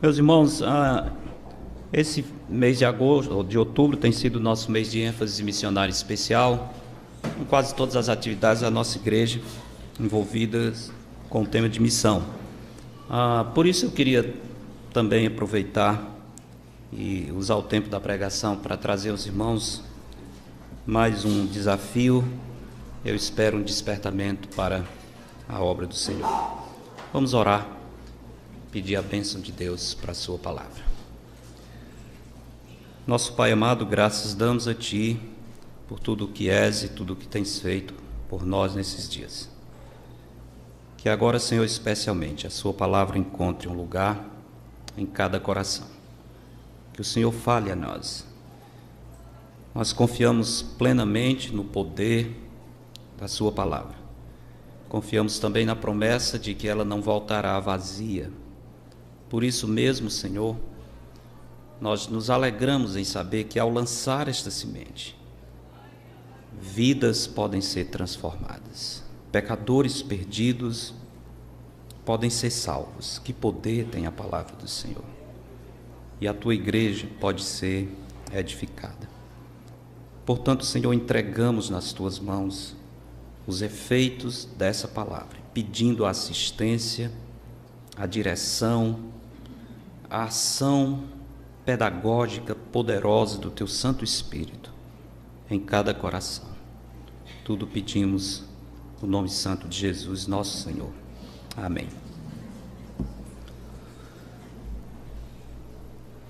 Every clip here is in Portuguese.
Meus irmãos, esse mês de agosto, ou de outubro, tem sido o nosso mês de ênfase missionária especial, com quase todas as atividades da nossa igreja envolvidas com o tema de missão. Por isso eu queria também aproveitar e usar o tempo da pregação para trazer aos irmãos mais um desafio, eu espero um despertamento para a obra do Senhor. Vamos orar, pedir a bênção de Deus para a sua palavra. Nosso Pai amado, graças damos a Ti por tudo o que és e tudo o que tens feito por nós nesses dias. Que agora, Senhor, especialmente, a sua palavra encontre um lugar em cada coração. Que o Senhor fale a nós. Nós confiamos plenamente no poder da sua palavra. Confiamos também na promessa de que ela não voltará vazia. Por isso mesmo, Senhor, nós nos alegramos em saber que ao lançar esta semente, vidas podem ser transformadas. Pecadores perdidos podem ser salvos. Que poder tem a palavra do Senhor. E a tua igreja pode ser edificada. Portanto, Senhor, entregamos nas tuas mãos os efeitos dessa palavra, pedindo a assistência, a direção, a ação pedagógica poderosa do teu Santo Espírito em cada coração. Tudo pedimos no nome santo de Jesus, nosso Senhor. Amém.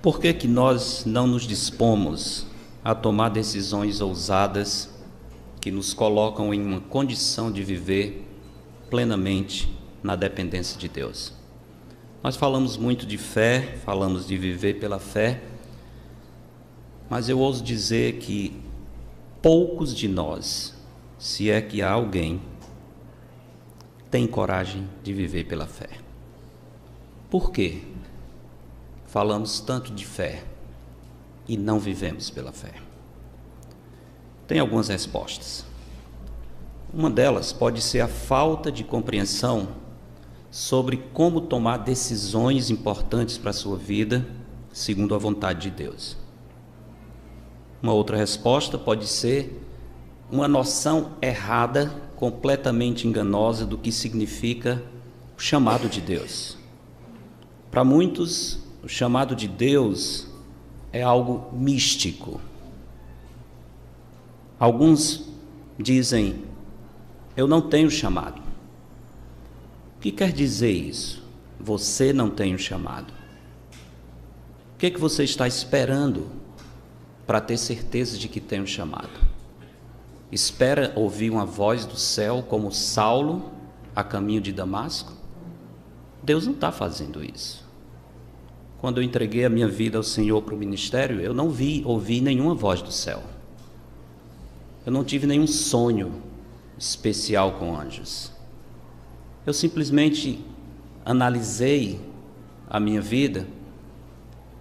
Por que nós não nos dispomos a tomar decisões ousadas que nos colocam em uma condição de viver plenamente na dependência de Deus? Nós falamos muito de fé, falamos de viver pela fé, mas eu ouso dizer que poucos de nós, se é que há alguém, tem coragem de viver pela fé. Por quê? Falamos tanto de fé e não vivemos pela fé. Tem algumas respostas. Uma delas pode ser a falta de compreensão sobre como tomar decisões importantes para a sua vida, segundo a vontade de Deus. Uma outra resposta pode ser uma noção errada, completamente enganosa do que significa o chamado de Deus. Para muitos, o chamado de Deus é algo místico. Alguns dizem, eu não tenho chamado. O que quer dizer isso? Você não tem um chamado. O que você está esperando para ter certeza de que tem um chamado? Espera ouvir uma voz do céu como Saulo a caminho de Damasco? Deus não está fazendo isso. Quando eu entreguei a minha vida ao Senhor para o ministério, eu não ouvi nenhuma voz do céu. Eu não tive nenhum sonho especial com anjos. Eu simplesmente analisei a minha vida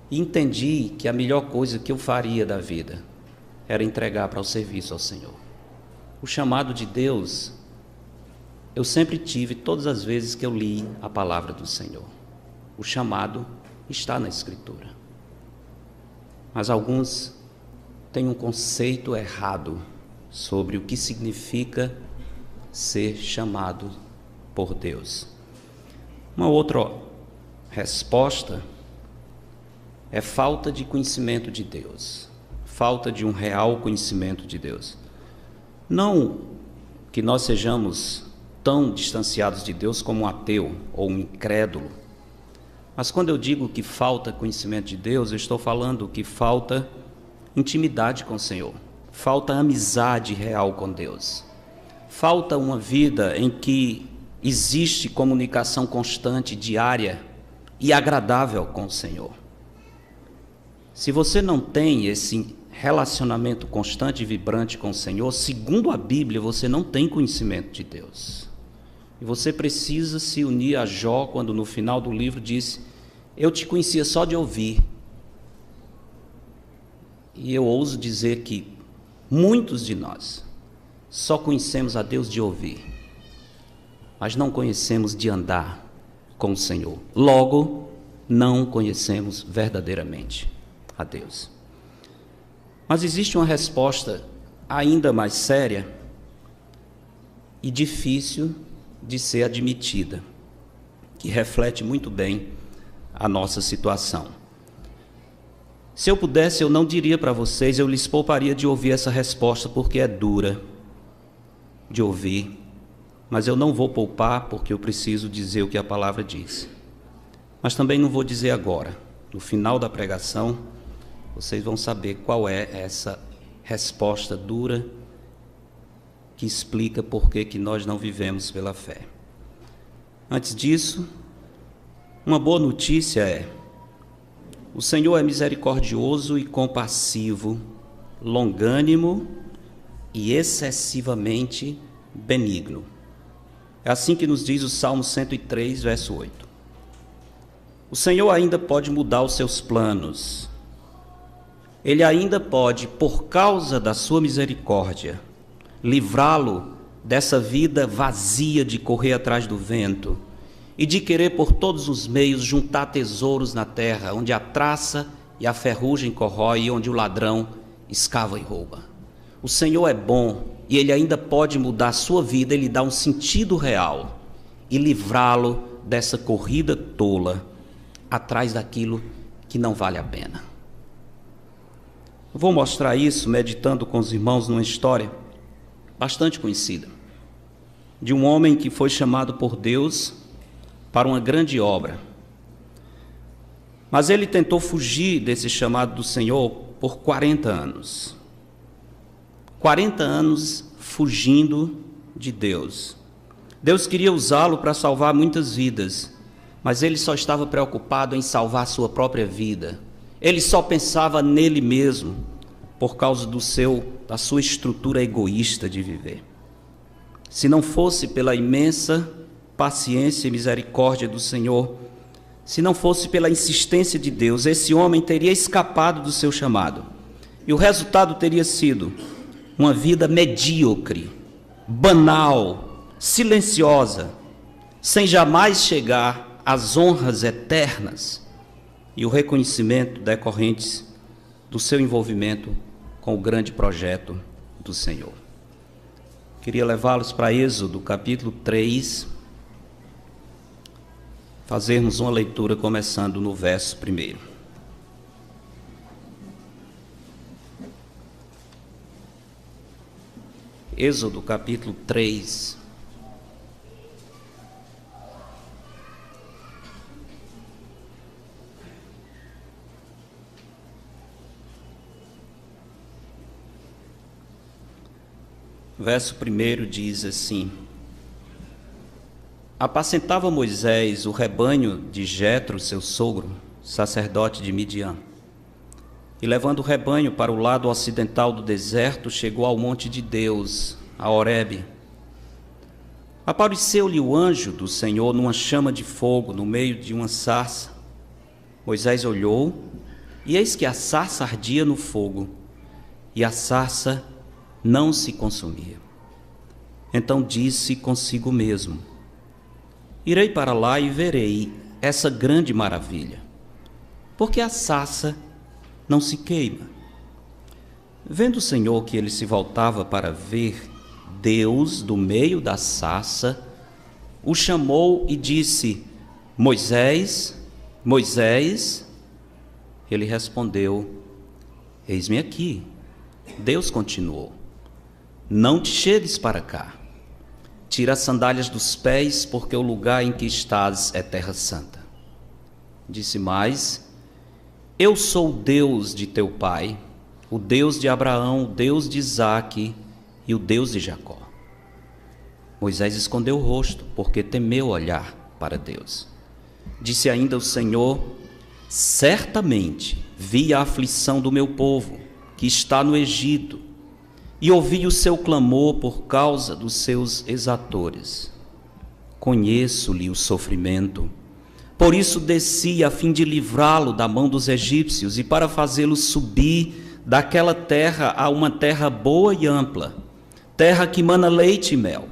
e entendi que a melhor coisa que eu faria da vida era entregar para o serviço ao Senhor. O chamado de Deus, eu sempre tive todas as vezes que eu li a palavra do Senhor. O chamado está na Escritura. Mas alguns têm um conceito errado sobre o que significa ser chamado por Deus. Uma outra resposta é falta de conhecimento de Deus, falta de um real conhecimento de Deus. Não que nós sejamos tão distanciados de Deus como um ateu ou um incrédulo, mas quando eu digo que falta conhecimento de Deus, eu estou falando que falta intimidade com o Senhor, falta amizade real com Deus, falta uma vida em que existe comunicação constante, diária e agradável com o Senhor. Se você não tem esse relacionamento constante e vibrante com o Senhor, segundo a Bíblia, você não tem conhecimento de Deus. E você precisa se unir a Jó, quando no final do livro disse, eu te conhecia só de ouvir. E eu ouso dizer que muitos de nós só conhecemos a Deus de ouvir, mas não conhecemos de andar com o Senhor. Logo, não conhecemos verdadeiramente a Deus. Mas existe uma resposta ainda mais séria e difícil de ser admitida, que reflete muito bem a nossa situação. Se eu pudesse, eu não diria para vocês, eu lhes pouparia de ouvir essa resposta, porque é dura de ouvir, mas eu não vou poupar porque eu preciso dizer o que a palavra diz. Mas também não vou dizer agora. No final da pregação, vocês vão saber qual é essa resposta dura que explica por que nós não vivemos pela fé. Antes disso, uma boa notícia é: o Senhor é misericordioso e compassivo, longânimo e excessivamente benigno. É assim que nos diz o Salmo 103, verso 8. O Senhor ainda pode mudar os seus planos. Ele ainda pode, por causa da sua misericórdia, livrá-lo dessa vida vazia de correr atrás do vento e de querer por todos os meios juntar tesouros na terra, onde a traça e a ferrugem corrói e onde o ladrão escava e rouba. O Senhor é bom e Ele ainda pode mudar a sua vida e lhe dar um sentido real e livrá-lo dessa corrida tola atrás daquilo que não vale a pena. Eu vou mostrar isso meditando com os irmãos numa história bastante conhecida, de um homem que foi chamado por Deus para uma grande obra. Mas ele tentou fugir desse chamado do Senhor por 40 anos. 40 anos fugindo de Deus. Deus queria usá-lo para salvar muitas vidas, mas ele só estava preocupado em salvar a sua própria vida. Ele só pensava nele mesmo, por causa da sua estrutura egoísta de viver. Se não fosse pela imensa paciência e misericórdia do Senhor, se não fosse pela insistência de Deus, esse homem teria escapado do seu chamado. E o resultado teria sido uma vida medíocre, banal, silenciosa, sem jamais chegar às honras eternas e o reconhecimento decorrentes do seu envolvimento com o grande projeto do Senhor. Queria levá-los para Êxodo, capítulo 3, fazermos uma leitura começando no verso 1. Êxodo, capítulo 3. Verso 1 diz assim: Apacentava Moisés o rebanho de Jetro, seu sogro, sacerdote de Midian. E levando o rebanho para o lado ocidental do deserto, chegou ao monte de Deus, a Horebe. Apareceu-lhe o anjo do Senhor numa chama de fogo, no meio de uma sarça. Moisés olhou, e eis que a sarça ardia no fogo, e a sarça não se consumia. Então disse consigo mesmo: Irei para lá e verei essa grande maravilha, porque a sarça não se queima. Vendo o Senhor que ele se voltava para ver, Deus, do meio da sarça, o chamou e disse: Moisés, Moisés. Ele respondeu: Eis-me aqui. Deus continuou: Não te chegues para cá. Tira as sandálias dos pés, porque o lugar em que estás é terra santa. Disse mais: Eu sou o Deus de teu pai, o Deus de Abraão, o Deus de Isaque e o Deus de Jacó. Moisés escondeu o rosto, porque temeu olhar para Deus. Disse ainda o Senhor: Certamente vi a aflição do meu povo, que está no Egito, e ouvi o seu clamor por causa dos seus exatores. Conheço-lhe o sofrimento. Por isso desci a fim de livrá-lo da mão dos egípcios e para fazê-lo subir daquela terra a uma terra boa e ampla, terra que mana leite e mel,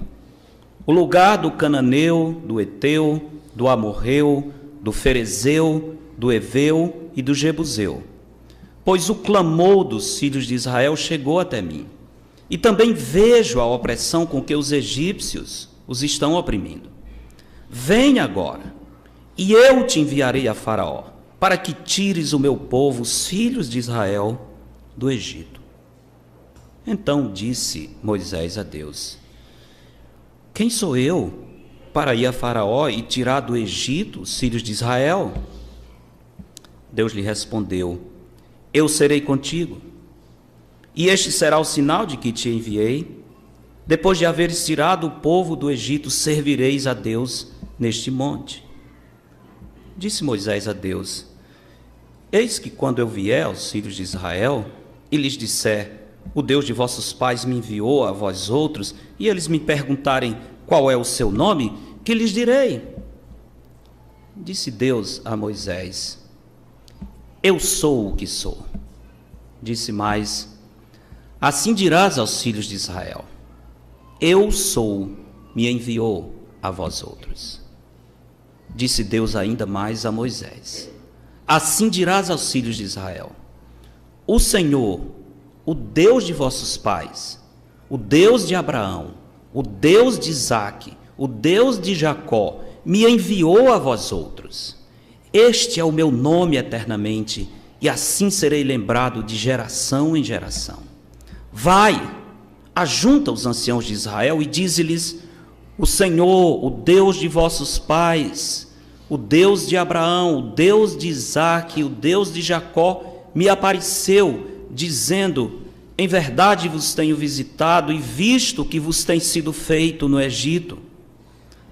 o lugar do cananeu, do eteu, do amorreu, do ferezeu do Eveu e do Jebuseu, pois o clamor dos filhos de Israel chegou até mim. E também vejo a opressão com que os egípcios os estão oprimindo. Vem agora, e eu te enviarei a Faraó, para que tires o meu povo, os filhos de Israel, do Egito. Então disse Moisés a Deus: quem sou eu para ir a Faraó e tirar do Egito os filhos de Israel? Deus lhe respondeu: eu serei contigo, e este será o sinal de que te enviei. Depois de haveres tirado o povo do Egito, servireis a Deus neste monte. Disse Moisés a Deus: eis que quando eu vier aos filhos de Israel e lhes disser: o Deus de vossos pais me enviou a vós outros, e eles me perguntarem qual é o seu nome, que lhes direi? Disse Deus a Moisés: eu sou o que sou. Disse mais: assim dirás aos filhos de Israel: eu sou, me enviou a vós outros. Disse Deus ainda mais a Moisés: assim dirás aos filhos de Israel: o Senhor, o Deus de vossos pais, o Deus de Abraão, o Deus de Isaque, o Deus de Jacó, me enviou a vós outros. Este é o meu nome eternamente, e assim serei lembrado de geração em geração. Vai, ajunta os anciãos de Israel e dize-lhes: o Senhor, o Deus de vossos pais, o Deus de Abraão, o Deus de Isaque, o Deus de Jacó, me apareceu, dizendo: em verdade vos tenho visitado e visto o que vos tem sido feito no Egito.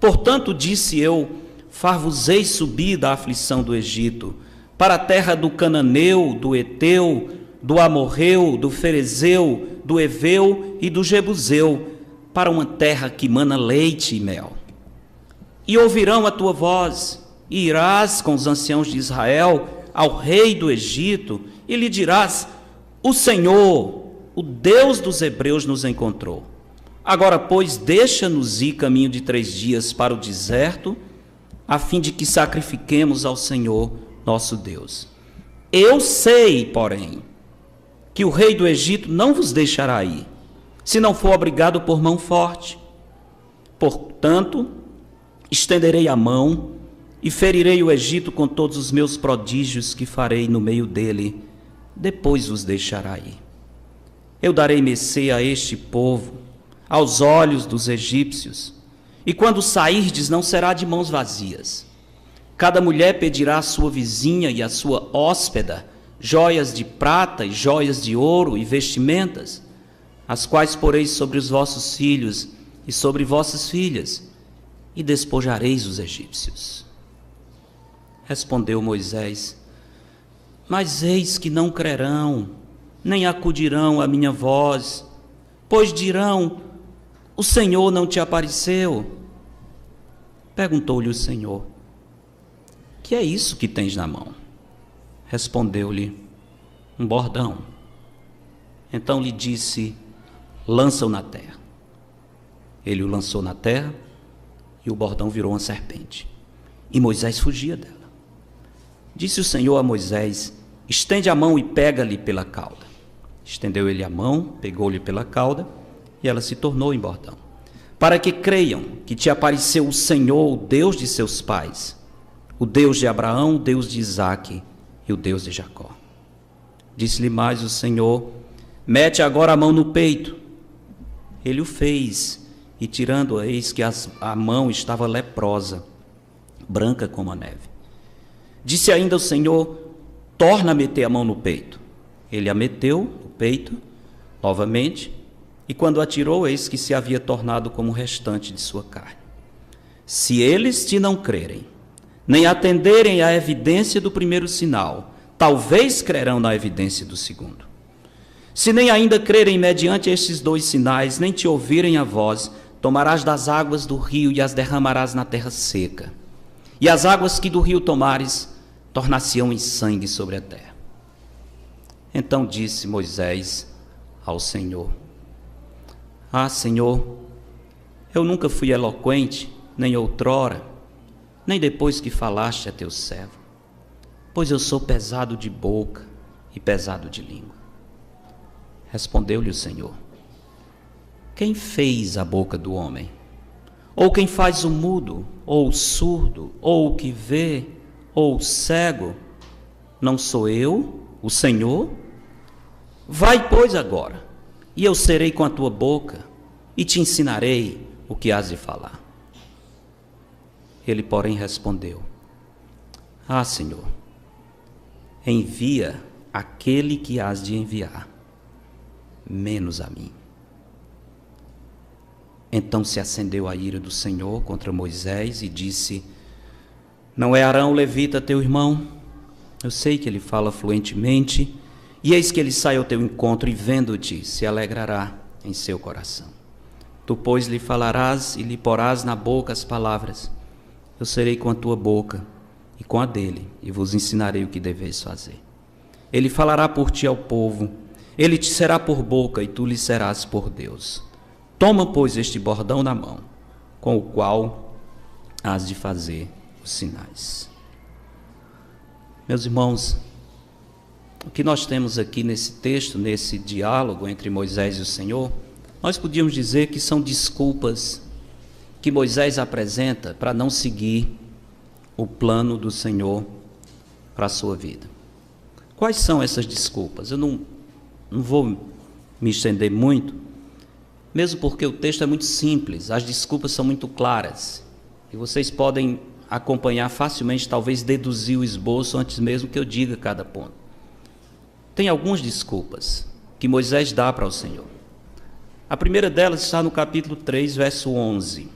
Portanto, disse eu: far-vos-ei subir da aflição do Egito, para a terra do Cananeu, do Eteu, do Amorreu, do Ferezeu, do Eveu e do Jebuseu, para uma terra que mana leite e mel. E ouvirão a tua voz, e irás com os anciãos de Israel ao rei do Egito, e lhe dirás: o Senhor, o Deus dos hebreus, nos encontrou. Agora, pois, deixa-nos ir caminho de 3 dias para o deserto, a fim de que sacrifiquemos ao Senhor nosso Deus. Eu sei, porém, que o rei do Egito não vos deixará ir, se não for obrigado por mão forte. Portanto, estenderei a mão e ferirei o Egito com todos os meus prodígios que farei no meio dele, depois os deixará ir. Eu darei mercê a este povo, aos olhos dos egípcios, e quando sairdes não será de mãos vazias. Cada mulher pedirá à sua vizinha e à sua hóspeda joias de prata e joias de ouro e vestimentas, as quais poreis sobre os vossos filhos e sobre vossas filhas, e despojareis os egípcios. Respondeu Moisés: mas eis que não crerão, nem acudirão à minha voz, pois dirão: o Senhor não te apareceu. Perguntou-lhe o Senhor: que é isso que tens na mão? Respondeu-lhe: um bordão. Então lhe disse: lança-o na terra. Ele o lançou na terra, e o bordão virou uma serpente, e Moisés fugia dela. Disse o Senhor a Moisés: estende a mão e pega-lhe pela cauda. Estendeu ele a mão, pegou-lhe pela cauda, e ela se tornou em bordão, para que creiam que te apareceu o Senhor, o Deus de seus pais, o Deus de Abraão, o Deus de Isaque e o Deus de Jacó. Disse-lhe mais o Senhor: mete agora a mão no peito. Ele o fez, e tirando, eis que a mão estava leprosa, branca como a neve. Disse ainda o Senhor: torna a meter a mão no peito. Ele a meteu no peito novamente, e quando a tirou, eis que se havia tornado como o restante de sua carne. Se eles te não crerem, nem atenderem à evidência do primeiro sinal, talvez crerão na evidência do segundo. Se nem ainda crerem mediante estes 2 sinais, nem te ouvirem a voz, tomarás das águas do rio e as derramarás na terra seca. E as águas que do rio tomares, tornar-se-ão em sangue sobre a terra. Então disse Moisés ao Senhor: ah, Senhor, eu nunca fui eloquente, nem outrora, nem depois que falaste a teu servo. pois eu sou pesado de boca e pesado de língua. Respondeu-lhe o Senhor: quem fez a boca do homem? Ou quem faz o mudo, ou o surdo, ou o que vê, ou o cego? Não sou eu, o Senhor? Vai, pois, agora, e eu serei com a tua boca, e te ensinarei o que hás de falar. Ele, porém, respondeu: ah, Senhor, envia aquele que hás de enviar, menos a mim. Então se acendeu a ira do Senhor contra Moisés e disse: não é Arão o levita teu irmão? Eu sei que ele fala fluentemente, e eis que ele sai ao teu encontro e vendo-te se alegrará em seu coração. Tu, pois, lhe falarás e lhe porás na boca as palavras. Eu serei com a tua boca e com a dele, e vos ensinarei o que deveis fazer. Ele falará por ti ao povo, ele te será por boca e tu lhe serás por Deus. Toma, pois, este bordão na mão, com o qual hás de fazer os sinais. Meus irmãos, o que nós temos aqui nesse texto, nesse diálogo entre Moisés e o Senhor, nós podíamos dizer que são desculpas que Moisés apresenta para não seguir o plano do Senhor para a sua vida. Quais são essas desculpas? Eu não vou me estender muito, mesmo porque o texto é muito simples, as desculpas são muito claras, e vocês podem acompanhar facilmente, talvez deduzir o esboço antes mesmo que eu diga cada ponto. Tem algumas desculpas que Moisés dá para o Senhor. A primeira delas está no capítulo 3, verso 11.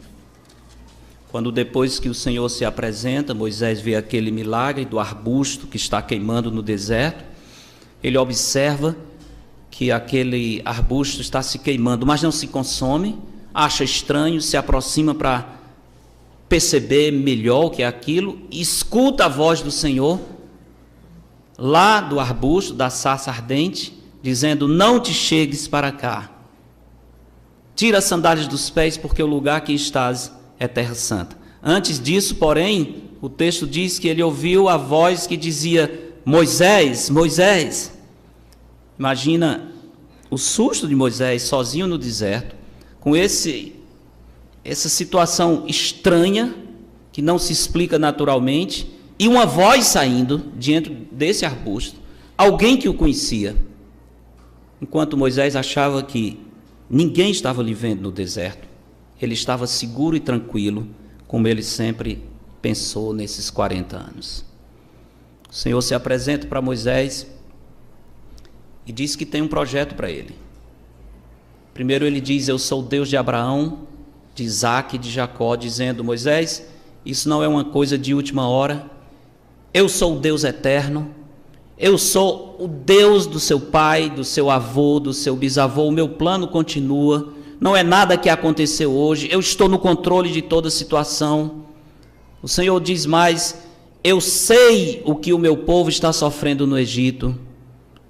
Quando depois que o Senhor se apresenta, Moisés vê aquele milagre do arbusto que está queimando no deserto, ele observa que aquele arbusto está se queimando, mas não se consome, acha estranho, se aproxima para perceber melhor o que é aquilo, escuta a voz do Senhor, lá do arbusto, da sarça ardente, dizendo: não te chegues para cá, tira as sandálias dos pés, porque o lugar que estás é terra santa. Antes disso, porém, o texto diz que ele ouviu a voz que dizia: Moisés, Moisés. Imagina o susto de Moisés sozinho no deserto, com essa situação estranha, que não se explica naturalmente, e uma voz saindo diante desse arbusto, alguém que o conhecia. Enquanto Moisés achava que ninguém estava lhe vendo no deserto, ele estava seguro e tranquilo, como ele sempre pensou nesses 40 anos. O Senhor se apresenta para Moisés e diz que tem um projeto para ele. Primeiro ele diz: eu sou o Deus de Abraão, de Isaque e de Jacó, dizendo: Moisés, isso não é uma coisa de última hora, eu sou o Deus eterno, eu sou o Deus do seu pai, do seu avô, do seu bisavô, o meu plano continua, não é nada que aconteceu hoje, eu estou no controle de toda a situação. O Senhor diz mais: eu sei o que o meu povo está sofrendo no Egito.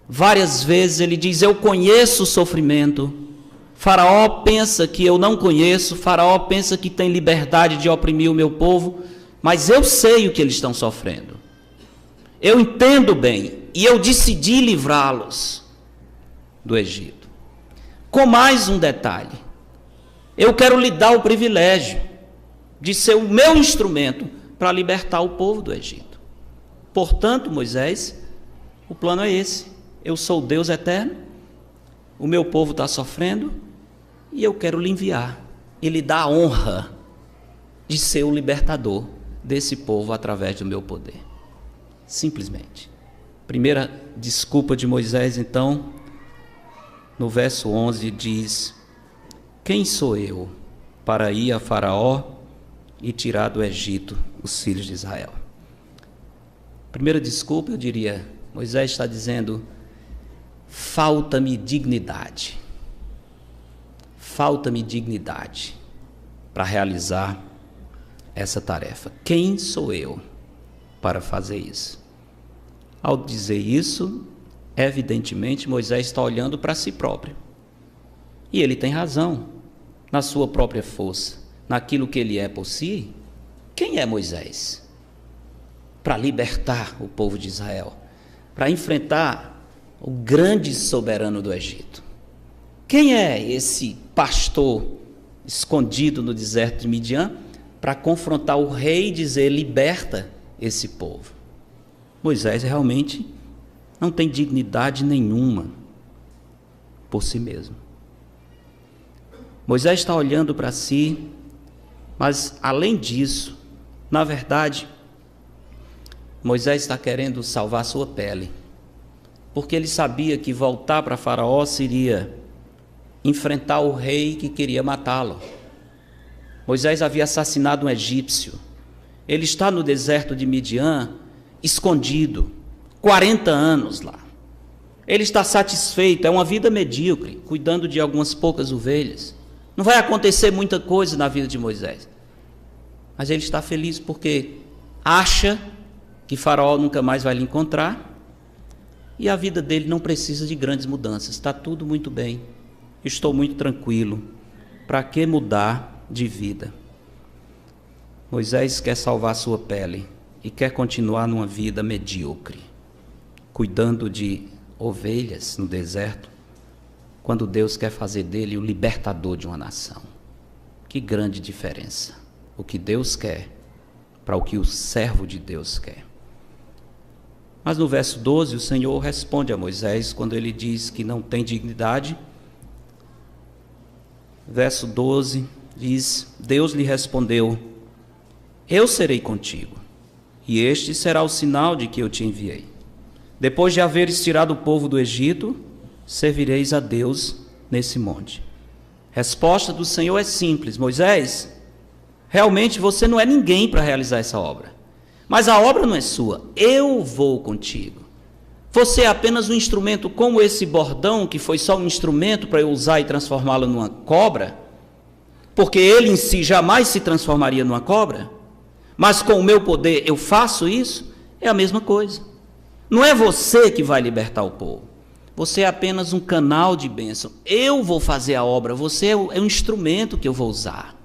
Várias vezes ele diz: eu conheço o sofrimento. Faraó pensa que eu não conheço, Faraó pensa que tem liberdade de oprimir o meu povo, mas eu sei o que eles estão sofrendo. Eu entendo bem, e eu decidi livrá-los do Egito. Com mais um detalhe: eu quero lhe dar o privilégio de ser o meu instrumento para libertar o povo do Egito. Portanto, Moisés, o plano é esse: eu sou o Deus eterno, o meu povo está sofrendo, e eu quero lhe enviar e lhe dar a honra de ser o libertador desse povo através do meu poder. Simplesmente. Primeira desculpa de Moisés, então, no verso 11 diz: quem sou eu para ir a Faraó e tirar do Egito os filhos de Israel? Primeira desculpa, eu diria, Moisés está dizendo: falta-me dignidade. Falta-me dignidade para realizar essa tarefa. Quem sou eu para fazer isso? Ao dizer isso, evidentemente Moisés está olhando para si próprio. E ele tem razão. Na sua própria força, naquilo que ele é por si, quem é Moisés para libertar o povo de Israel, para enfrentar o grande soberano do Egito. Quem é esse pastor escondido no deserto de Midian para confrontar o rei e dizer: liberta esse povo? Moisés realmente não tem dignidade nenhuma por si mesmo. Moisés está olhando para si, mas além disso, na verdade, Moisés está querendo salvar sua pele, porque ele sabia que voltar para Faraó seria enfrentar o rei que queria matá-lo. Moisés havia assassinado um egípcio. Ele está no deserto de Midian, escondido, 40 anos lá. Ele está satisfeito, é uma vida medíocre, cuidando de algumas poucas ovelhas. Não vai acontecer muita coisa na vida de Moisés. Mas ele está feliz porque acha que Faraó nunca mais vai lhe encontrar e a vida dele não precisa de grandes mudanças. Está tudo muito bem. Estou muito tranquilo. Para que mudar de vida? Moisés quer salvar sua pele e quer continuar numa vida medíocre, cuidando de ovelhas no deserto, quando Deus quer fazer dele o libertador de uma nação. Que grande diferença! O que Deus quer para o que o servo de Deus quer. Mas no verso 12, o Senhor responde a Moisés quando ele diz que não tem dignidade. Verso 12 diz: Deus lhe respondeu: eu serei contigo, e este será o sinal de que eu te enviei. Depois de haveres tirado o povo do Egito, servireis a Deus nesse monte. Resposta do Senhor é simples: Moisés, realmente você não é ninguém para realizar essa obra, mas a obra não é sua, eu vou contigo. Você é apenas um instrumento, como esse bordão que foi só um instrumento para eu usar e transformá-lo numa cobra, porque ele em si jamais se transformaria numa cobra, mas com o meu poder eu faço isso. É a mesma coisa. Não é você que vai libertar o povo, você é apenas um canal de bênção. Eu vou fazer a obra, você é um instrumento que eu vou usar.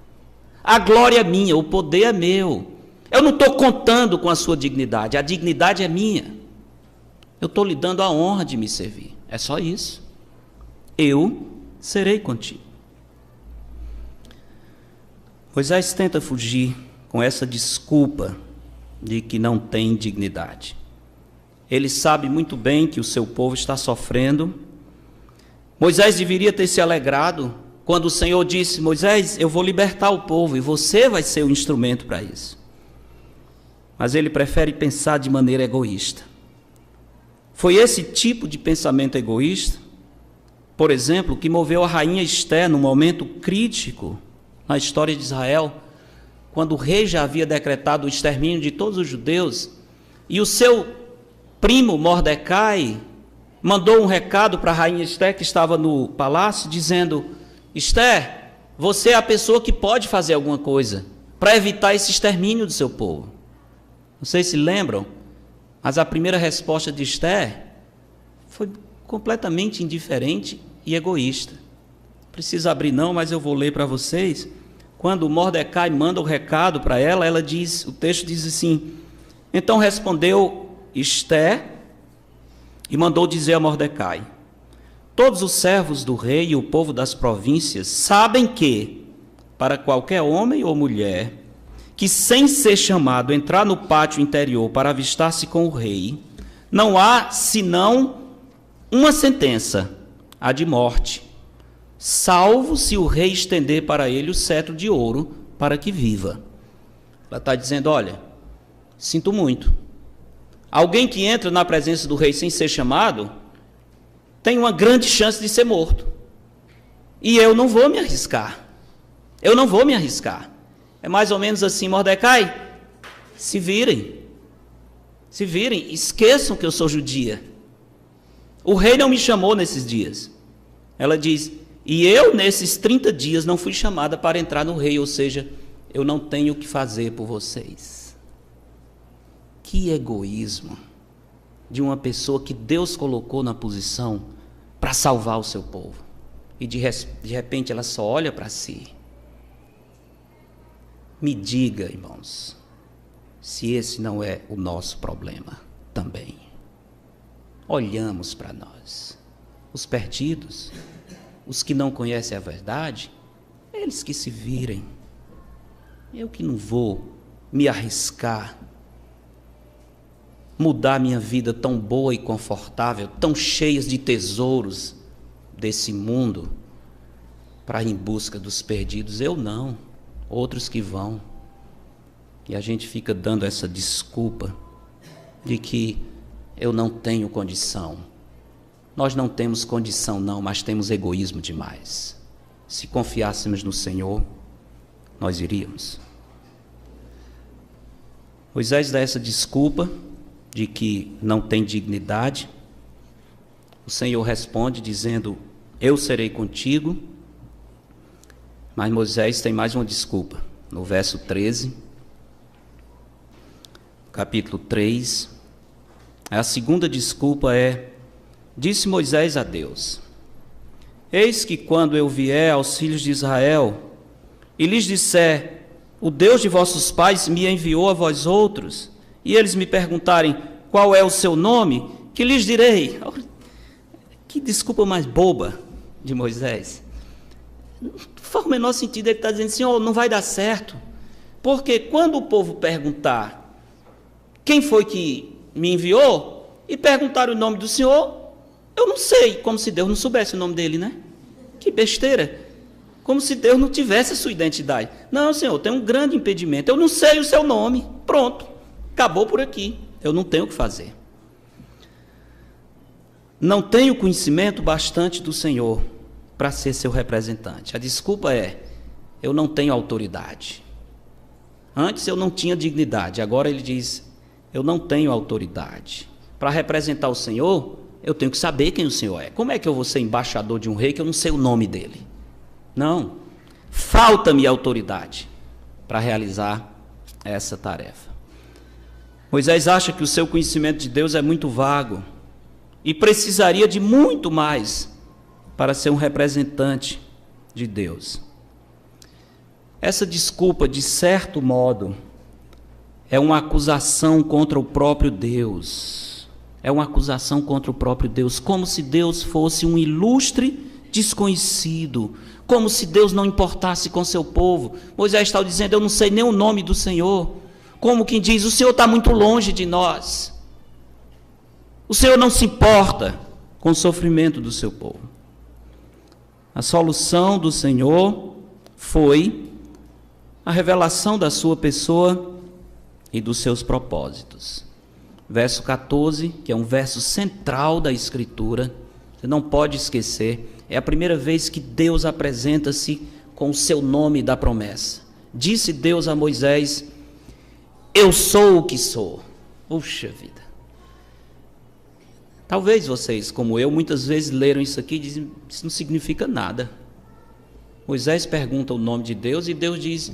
A glória é minha, o poder é meu. Eu não estou contando com a sua dignidade, a dignidade é minha. Eu estou lhe dando a honra de me servir, é só isso. Eu serei contigo. Moisés tenta fugir com essa desculpa de que não tem dignidade. Ele sabe muito bem que o seu povo está sofrendo. Moisés deveria ter se alegrado quando o Senhor disse: Moisés, eu vou libertar o povo e você vai ser o instrumento para isso. Mas ele prefere pensar de maneira egoísta. Foi esse tipo de pensamento egoísta, por exemplo, que moveu a rainha Esté num momento crítico na história de Israel, quando o rei já havia decretado o extermínio de todos os judeus, e o seu primo Mordecai mandou um recado para a rainha Esté, que estava no palácio, dizendo: Esté, você é a pessoa que pode fazer alguma coisa para evitar esse extermínio do seu povo. Vocês se lembram? Mas a primeira resposta de Esté foi completamente indiferente e egoísta. Não precisa abrir não, mas eu vou ler para vocês. Quando Mordecai manda o recado para ela, ela diz, o texto diz assim: então respondeu Esté e mandou dizer a Mordecai: todos os servos do rei e o povo das províncias sabem que, para qualquer homem ou mulher que, sem ser chamado, entrar no pátio interior para avistar-se com o rei, não há senão uma sentença, a de morte, salvo se o rei estender para ele o cetro de ouro para que viva. Ela está dizendo: olha, sinto muito, alguém que entra na presença do rei sem ser chamado tem uma grande chance de ser morto, e eu não vou me arriscar, É mais ou menos assim: Mordecai, se virem, esqueçam que eu sou judia, o rei não me chamou nesses dias. Ela diz: e eu nesses 30 dias não fui chamada para entrar no rei, ou seja, eu não tenho o que fazer por vocês. Que egoísmo de uma pessoa que Deus colocou na posição para salvar o seu povo, e de repente ela só olha para si. Me diga, irmãos, se esse não é o nosso problema também? Olhamos para nós, os perdidos, os que não conhecem a verdade, eles que se virem. Eu que não vou me arriscar, mudar minha vida tão boa e confortável, tão cheia de tesouros desse mundo, para ir em busca dos perdidos. Eu não, outros que vão. E a gente fica dando essa desculpa de que eu não tenho condição. Nós não temos condição não, mas temos egoísmo demais. Se confiássemos no Senhor, nós iríamos. Moisés dá essa desculpa de que não tem dignidade. O Senhor responde dizendo: eu serei contigo. Mas Moisés tem mais uma desculpa. No verso 13, capítulo 3, a segunda desculpa é: disse Moisés a Deus: eis que quando eu vier aos filhos de Israel e lhes disser, o Deus de vossos pais me enviou a vós outros, e eles me perguntarem, qual é o seu nome? Que lhes direi? Que desculpa mais boba de Moisés. Não faz o menor sentido. Ele está dizendo assim: oh, não vai dar certo, porque quando o povo perguntar quem foi que me enviou, e perguntar o nome do Senhor, eu não sei, como se Deus não soubesse o nome dele, né? Que besteira. Como se Deus não tivesse a sua identidade. Não, Senhor, tem um grande impedimento. Eu não sei o seu nome. Pronto. Acabou por aqui. Eu não tenho o que fazer. Não tenho conhecimento bastante do Senhor para ser seu representante. A desculpa é: eu não tenho autoridade. Antes eu não tinha dignidade. Agora ele diz: eu não tenho autoridade. Para representar o Senhor, eu tenho que saber quem o Senhor é. Como é que eu vou ser embaixador de um rei que eu não sei o nome dele? Não, falta-me autoridade para realizar essa tarefa. Moisés acha que o seu conhecimento de Deus é muito vago e precisaria de muito mais para ser um representante de Deus. Essa desculpa, de certo modo, é uma acusação contra o próprio Deus. É uma acusação contra o próprio Deus, como se Deus fosse um ilustre desconhecido, como se Deus não importasse com seu povo. Moisés está dizendo: eu não sei nem o nome do Senhor. Como quem diz: o Senhor está muito longe de nós. O Senhor não se importa com o sofrimento do seu povo. A solução do Senhor foi a revelação da sua pessoa e dos seus propósitos. Verso 14, que é um verso central da Escritura, você não pode esquecer. É a primeira vez que Deus apresenta-se com o seu nome da promessa. Disse Deus a Moisés: eu sou o que sou. Puxa vida. Talvez vocês, como eu, muitas vezes leram isso aqui e dizem: isso não significa nada. Moisés pergunta o nome de Deus e Deus diz: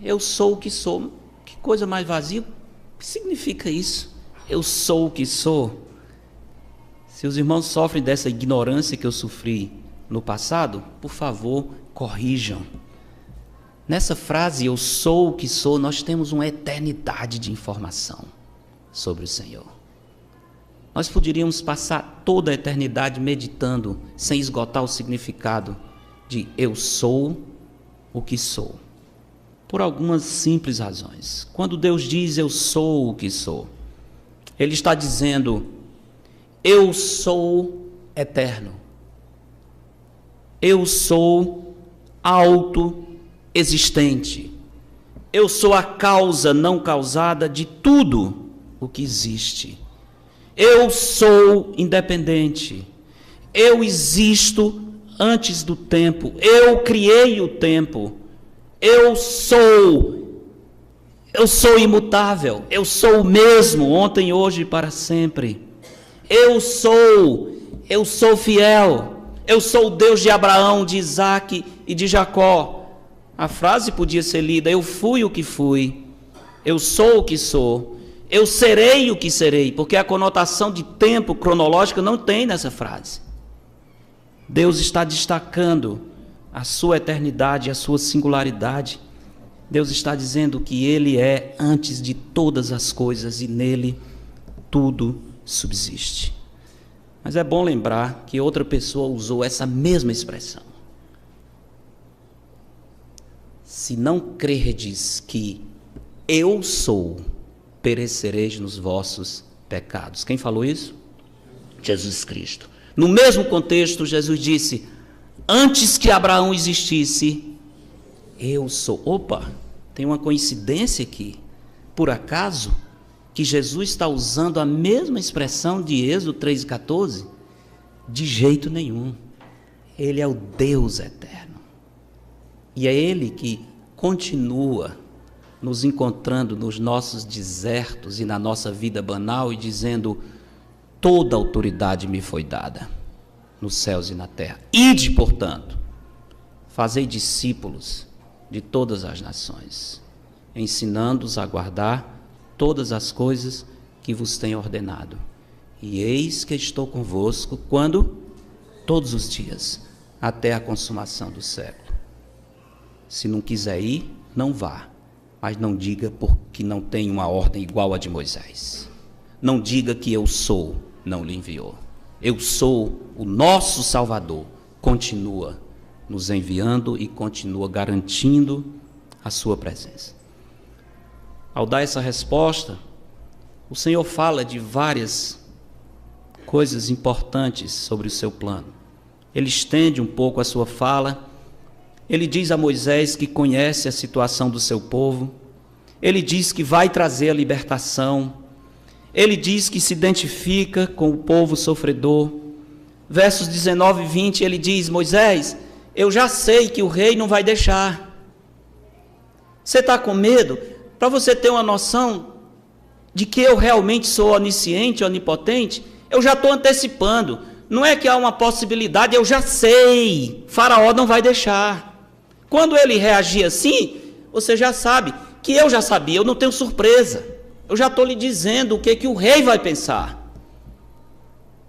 eu sou o que sou. Que coisa mais vazia. O que significa isso? Eu sou o que sou. Se os irmãos sofrem dessa ignorância que eu sofri no passado, por favor, corrijam. Nessa frase, eu sou o que sou, nós temos uma eternidade de informação sobre o Senhor. Nós poderíamos passar toda a eternidade meditando, sem esgotar o significado de eu sou o que sou. Por algumas simples razões. Quando Deus diz eu sou o que sou, Ele está dizendo: eu sou eterno. Eu sou autoexistente. Eu sou a causa não causada de tudo o que existe. Eu sou independente. Eu existo antes do tempo. Eu criei o tempo. Eu sou imutável. Eu sou o mesmo, ontem, hoje e para sempre. Eu sou fiel. Eu sou o Deus de Abraão, de Isaque e de Jacó. A frase podia ser lida: eu fui o que fui, eu sou o que sou, eu serei o que serei, porque a conotação de tempo cronológico não tem nessa frase. Deus está destacando a sua eternidade, a sua singularidade. Deus está dizendo que Ele é antes de todas as coisas e nele tudo subsiste. Mas é bom lembrar que outra pessoa usou essa mesma expressão. Se não crerdes que eu sou, perecereis nos vossos pecados. Quem falou isso? Jesus Cristo. No mesmo contexto, Jesus disse: antes que Abraão existisse, eu sou. Opa, tem uma coincidência aqui. Por acaso que Jesus está usando a mesma expressão de Êxodo 3,14? De jeito nenhum. Ele é o Deus eterno. E é Ele que continua nos encontrando nos nossos desertos e na nossa vida banal e dizendo: toda autoridade me foi dada nos céus e na terra. Ide, portanto, fazei discípulos de todas as nações, ensinando-os a guardar todas as coisas que vos tenho ordenado. E eis que estou convosco quando? Todos os dias, até a consumação do século. Se não quiser ir, não vá, mas não diga porque não tem uma ordem igual a de Moisés. Não diga que eu sou, não lhe enviou. Eu sou, o nosso Salvador continua nos enviando e continua garantindo a sua presença. Ao dar essa resposta, o Senhor fala de várias coisas importantes sobre o seu plano. Ele estende um pouco a sua fala. Ele diz a Moisés que conhece a situação do seu povo. Ele diz que vai trazer a libertação. Ele diz que se identifica com o povo sofredor. Versos 19 e 20, ele diz: Moisés, eu já sei que o rei não vai deixar. Você está com medo? Para você ter uma noção de que eu realmente sou onisciente, onipotente, eu já estou antecipando. Não é que há uma possibilidade, eu já sei. Faraó não vai deixar. Quando ele reagir assim, você já sabe que eu já sabia, eu não tenho surpresa. Eu já estou lhe dizendo o que o rei vai pensar.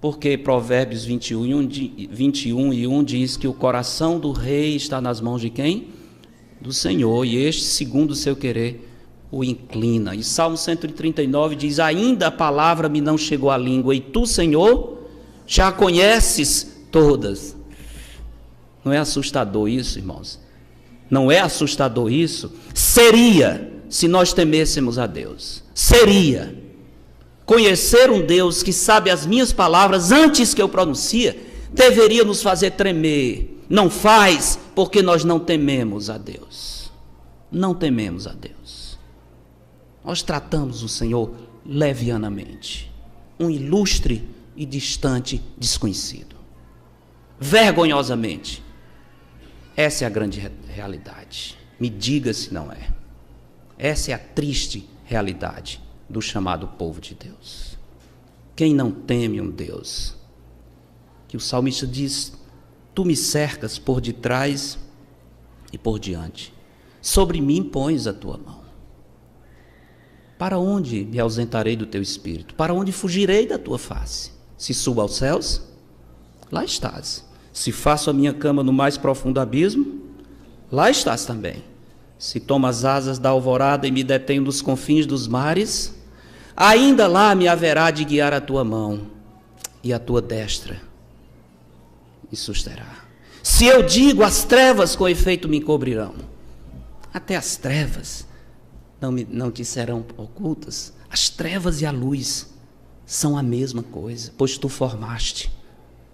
Porque Provérbios 21 e 1 diz que o coração do rei está nas mãos de quem? Do Senhor, e este, segundo o seu querer, o inclina. E Salmo 139 diz: ainda a palavra me não chegou à língua, e tu, Senhor, já conheces todas. Não é assustador isso, irmãos? Não é assustador isso? Seria, se nós temêssemos a Deus. Seria. Conhecer um Deus que sabe as minhas palavras antes que eu pronuncie, deveria nos fazer tremer. Não faz, porque nós não tememos a Deus. Não tememos a Deus. Nós tratamos o Senhor levianamente. Um ilustre e distante desconhecido. Vergonhosamente. Essa é a grande realidade. Me diga se não é. Essa é a triste realidade do chamado povo de Deus. Quem não teme um Deus? Que o salmista diz: tu me cercas por detrás e por diante. Sobre mim pões a tua mão. Para onde me ausentarei do teu espírito? Para onde fugirei da tua face? Se subo aos céus, lá estás. Se faço a minha cama no mais profundo abismo, lá estás também. Se tomo as asas da alvorada e me detenho nos confins dos mares, ainda lá me haverá de guiar a tua mão, e a tua destra me susterá. Se eu digo, as trevas com efeito me encobrirão, até as trevas não te serão ocultas. As trevas e a luz são a mesma coisa, pois tu formaste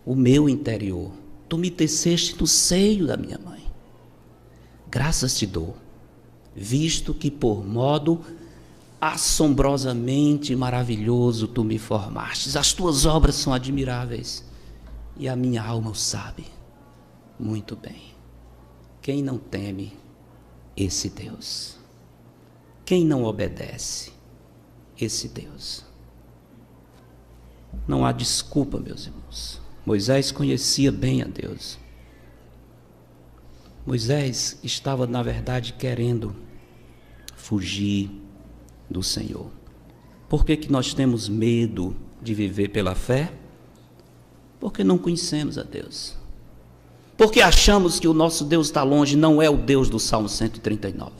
o meu interior, tu me teceste no seio da minha mãe. Graças te dou, visto que por modo assombrosamente maravilhoso tu me formastes. As tuas obras são admiráveis, e a minha alma o sabe muito bem. Quem não teme esse Deus? Quem não obedece esse Deus? Não há desculpa, meus irmãos. Moisés conhecia bem a Deus. Moisés estava, na verdade, querendo fugir do Senhor. Por que nós temos medo de viver pela fé? Porque não conhecemos a Deus. Porque achamos que o nosso Deus está longe. Não é o Deus do Salmo 139.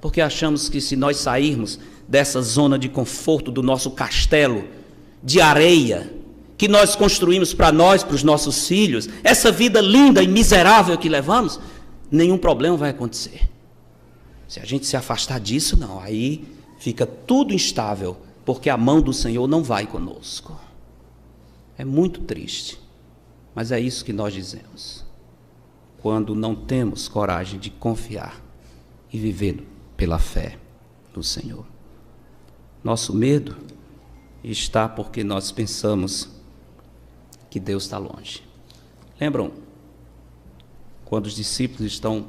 porque achamos que se nós sairmos dessa zona de conforto do nosso castelo de areia, que nós construímos para nós, para os nossos filhos, essa vida linda e miserável que levamos, nenhum problema vai acontecer. Se a gente se afastar disso, não, aí fica tudo instável, porque a mão do Senhor não vai conosco. É muito triste, mas é isso que nós dizemos, quando não temos coragem de confiar e viver pela fé no Senhor. Nosso medo está porque nós pensamos que Deus está longe. Lembram quando os discípulos estão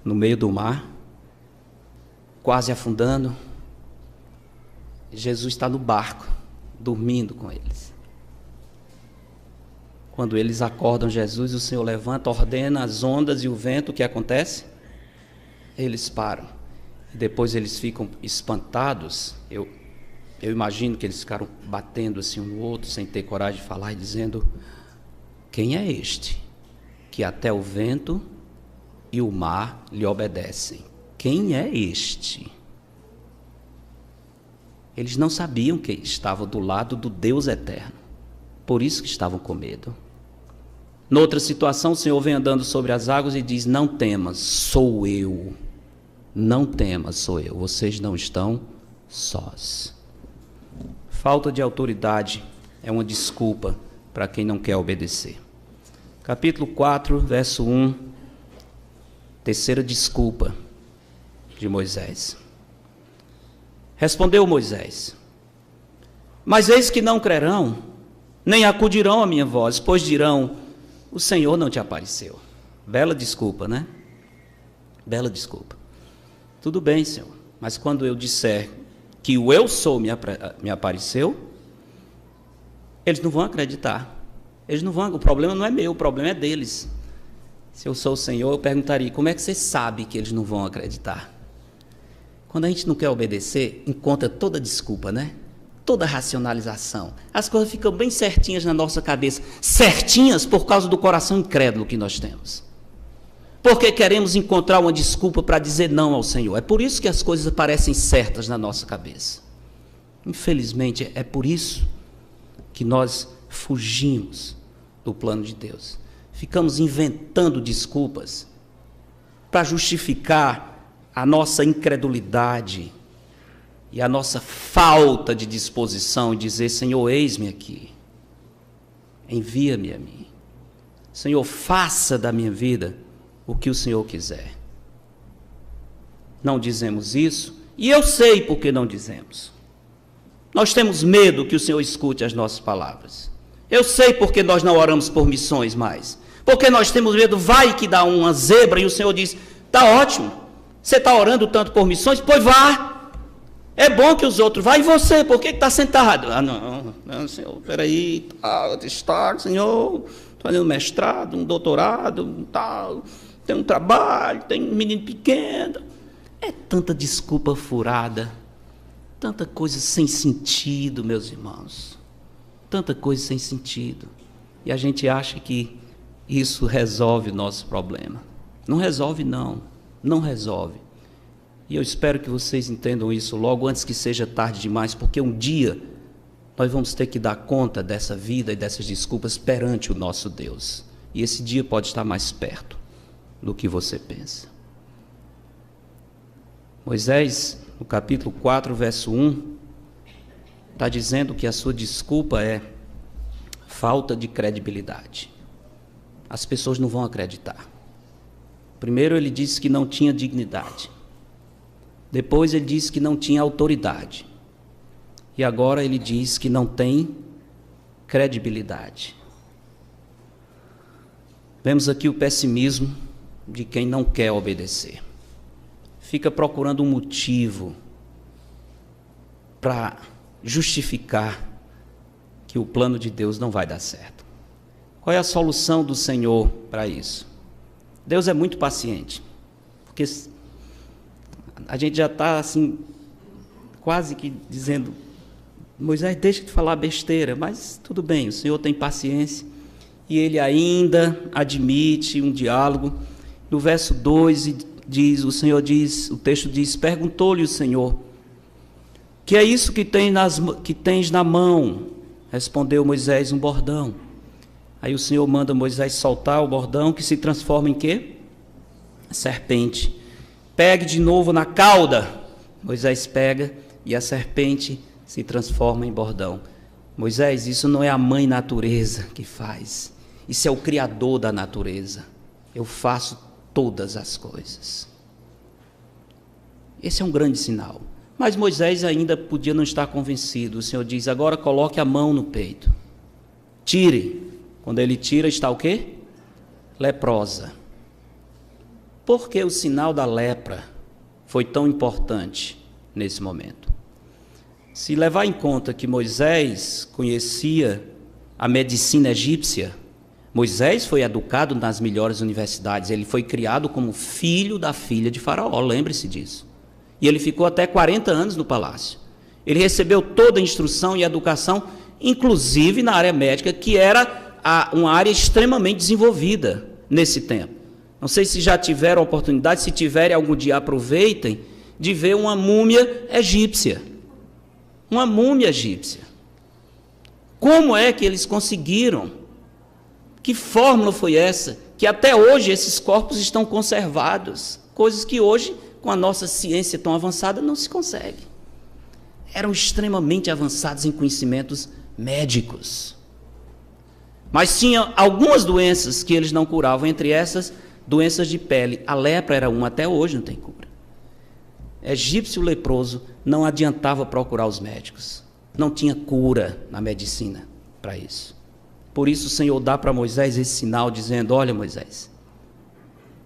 no meio do mar, quase afundando, Jesus está no barco, dormindo com eles. Quando eles acordam Jesus, o Senhor levanta, ordena as ondas e o vento, o que acontece? Eles param. Depois eles ficam espantados. Eu imagino que eles ficaram batendo assim um no outro, sem ter coragem de falar, e dizendo: quem é este que até o vento e o mar lhe obedecem? Quem é este? Eles não sabiam que estavam do lado do Deus eterno, por isso que estavam com medo. Noutra situação, o Senhor vem andando sobre as águas e diz: não temas, sou eu. Não temas, sou eu. Vocês não estão sós. Falta de autoridade é uma desculpa para quem não quer obedecer. Capítulo 4, verso 1, terceira desculpa de Moisés. Respondeu Moisés: mas eis que não crerão, nem acudirão à minha voz, pois dirão: o Senhor não te apareceu. Bela desculpa, né? Bela desculpa. Tudo bem, Senhor, mas quando eu disser que o eu sou me apareceu, eles não vão acreditar. Eles não vão, o problema não é meu, o problema é deles. Se eu sou o Senhor, eu perguntaria: como é que você sabe que eles não vão acreditar? Quando a gente não quer obedecer, encontra toda desculpa, né? Toda racionalização. As coisas ficam bem certinhas na nossa cabeça. Certinhas por causa do coração incrédulo que nós temos. Porque queremos encontrar uma desculpa para dizer não ao Senhor. É por isso que as coisas parecem certas na nossa cabeça. Infelizmente, é por isso que nós fugimos do plano de Deus. Ficamos inventando desculpas para justificar a nossa incredulidade e a nossa falta de disposição, e dizer: Senhor, eis-me aqui, envia-me a mim. Senhor, faça da minha vida o que o Senhor quiser. Não dizemos isso, e eu sei por que não dizemos. Nós temos medo que o Senhor escute as nossas palavras. Eu sei porque nós não oramos por missões mais. Porque nós temos medo, vai que dá uma zebra e o Senhor diz: está ótimo, você está orando tanto por missões, pois vá. É bom que os outros vá, e você, por que está sentado? Ah, não, Senhor, peraí, está, Senhor, estou fazendo mestrado, um doutorado, tal, tem um trabalho, tem um menino pequeno. É tanta desculpa furada, tanta coisa sem sentido, meus irmãos, tanta coisa sem sentido. E a gente acha que isso resolve o nosso problema. Não resolve, não resolve. E eu espero que vocês entendam isso logo antes que seja tarde demais, porque um dia nós vamos ter que dar conta dessa vida e dessas desculpas perante o nosso Deus. E esse dia pode estar mais perto do que você pensa. Moisés, no capítulo 4, verso 1, está dizendo que a sua desculpa é falta de credibilidade. As pessoas não vão acreditar. Primeiro ele disse que não tinha dignidade. Depois ele disse que não tinha autoridade. E agora ele diz que não tem credibilidade. Vemos aqui o pessimismo de quem não quer obedecer. Fica procurando um motivo para justificar que o plano de Deus não vai dar certo. Qual é a solução do Senhor para isso? Deus é muito paciente, porque a gente já está assim, quase que dizendo: Moisés, deixa de falar besteira, mas tudo bem, o Senhor tem paciência, e ele ainda admite um diálogo. No verso 2, o Senhor diz, o texto diz, perguntou-lhe o Senhor, que é isso que tens na mão? Respondeu Moisés, um bordão. Aí o Senhor manda Moisés soltar o bordão, que se transforma em quê? Serpente. Pegue de novo na cauda. Moisés pega e a serpente se transforma em bordão. Moisés, isso não é a mãe natureza que faz. Isso é o Criador da natureza. Eu faço todas as coisas. Esse é um grande sinal. Mas Moisés ainda podia não estar convencido. O Senhor diz, agora coloque a mão no peito. Tire. Quando ele tira, está o quê? Leprosa. Por que o sinal da lepra foi tão importante nesse momento? Se levar em conta que Moisés conhecia a medicina egípcia, Moisés foi educado nas melhores universidades, ele foi criado como filho da filha de Faraó, lembre-se disso. E ele ficou até 40 anos no palácio. Ele recebeu toda a instrução e educação, inclusive na área médica, que era uma área extremamente desenvolvida nesse tempo. Não sei se já tiveram oportunidade, se tiverem algum dia, aproveitem de ver uma múmia egípcia. Uma múmia egípcia. Como é que eles conseguiram? Que fórmula foi essa? Que até hoje esses corpos estão conservados. Coisas que hoje, com a nossa ciência tão avançada, não se consegue. Eram extremamente avançados em conhecimentos médicos. Mas tinha algumas doenças que eles não curavam, entre essas, doenças de pele. A lepra era uma, até hoje não tem cura. Egípcio leproso não adiantava procurar os médicos. Não tinha cura na medicina para isso. Por isso o Senhor dá para Moisés esse sinal, dizendo, olha Moisés,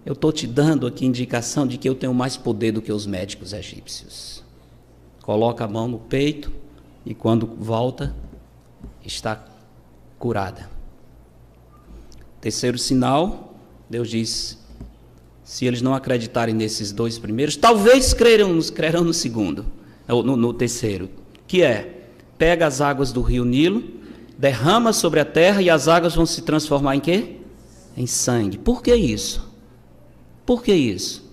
eu estou te dando aqui indicação de que eu tenho mais poder do que os médicos egípcios. Coloca a mão no peito e quando volta, está curada. Terceiro sinal, Deus diz, se eles não acreditarem nesses dois primeiros, talvez crerão no segundo, no terceiro, que é, pega as águas do rio Nilo, derrama sobre a terra e as águas vão se transformar em quê? Em sangue. Por que isso? Por que isso?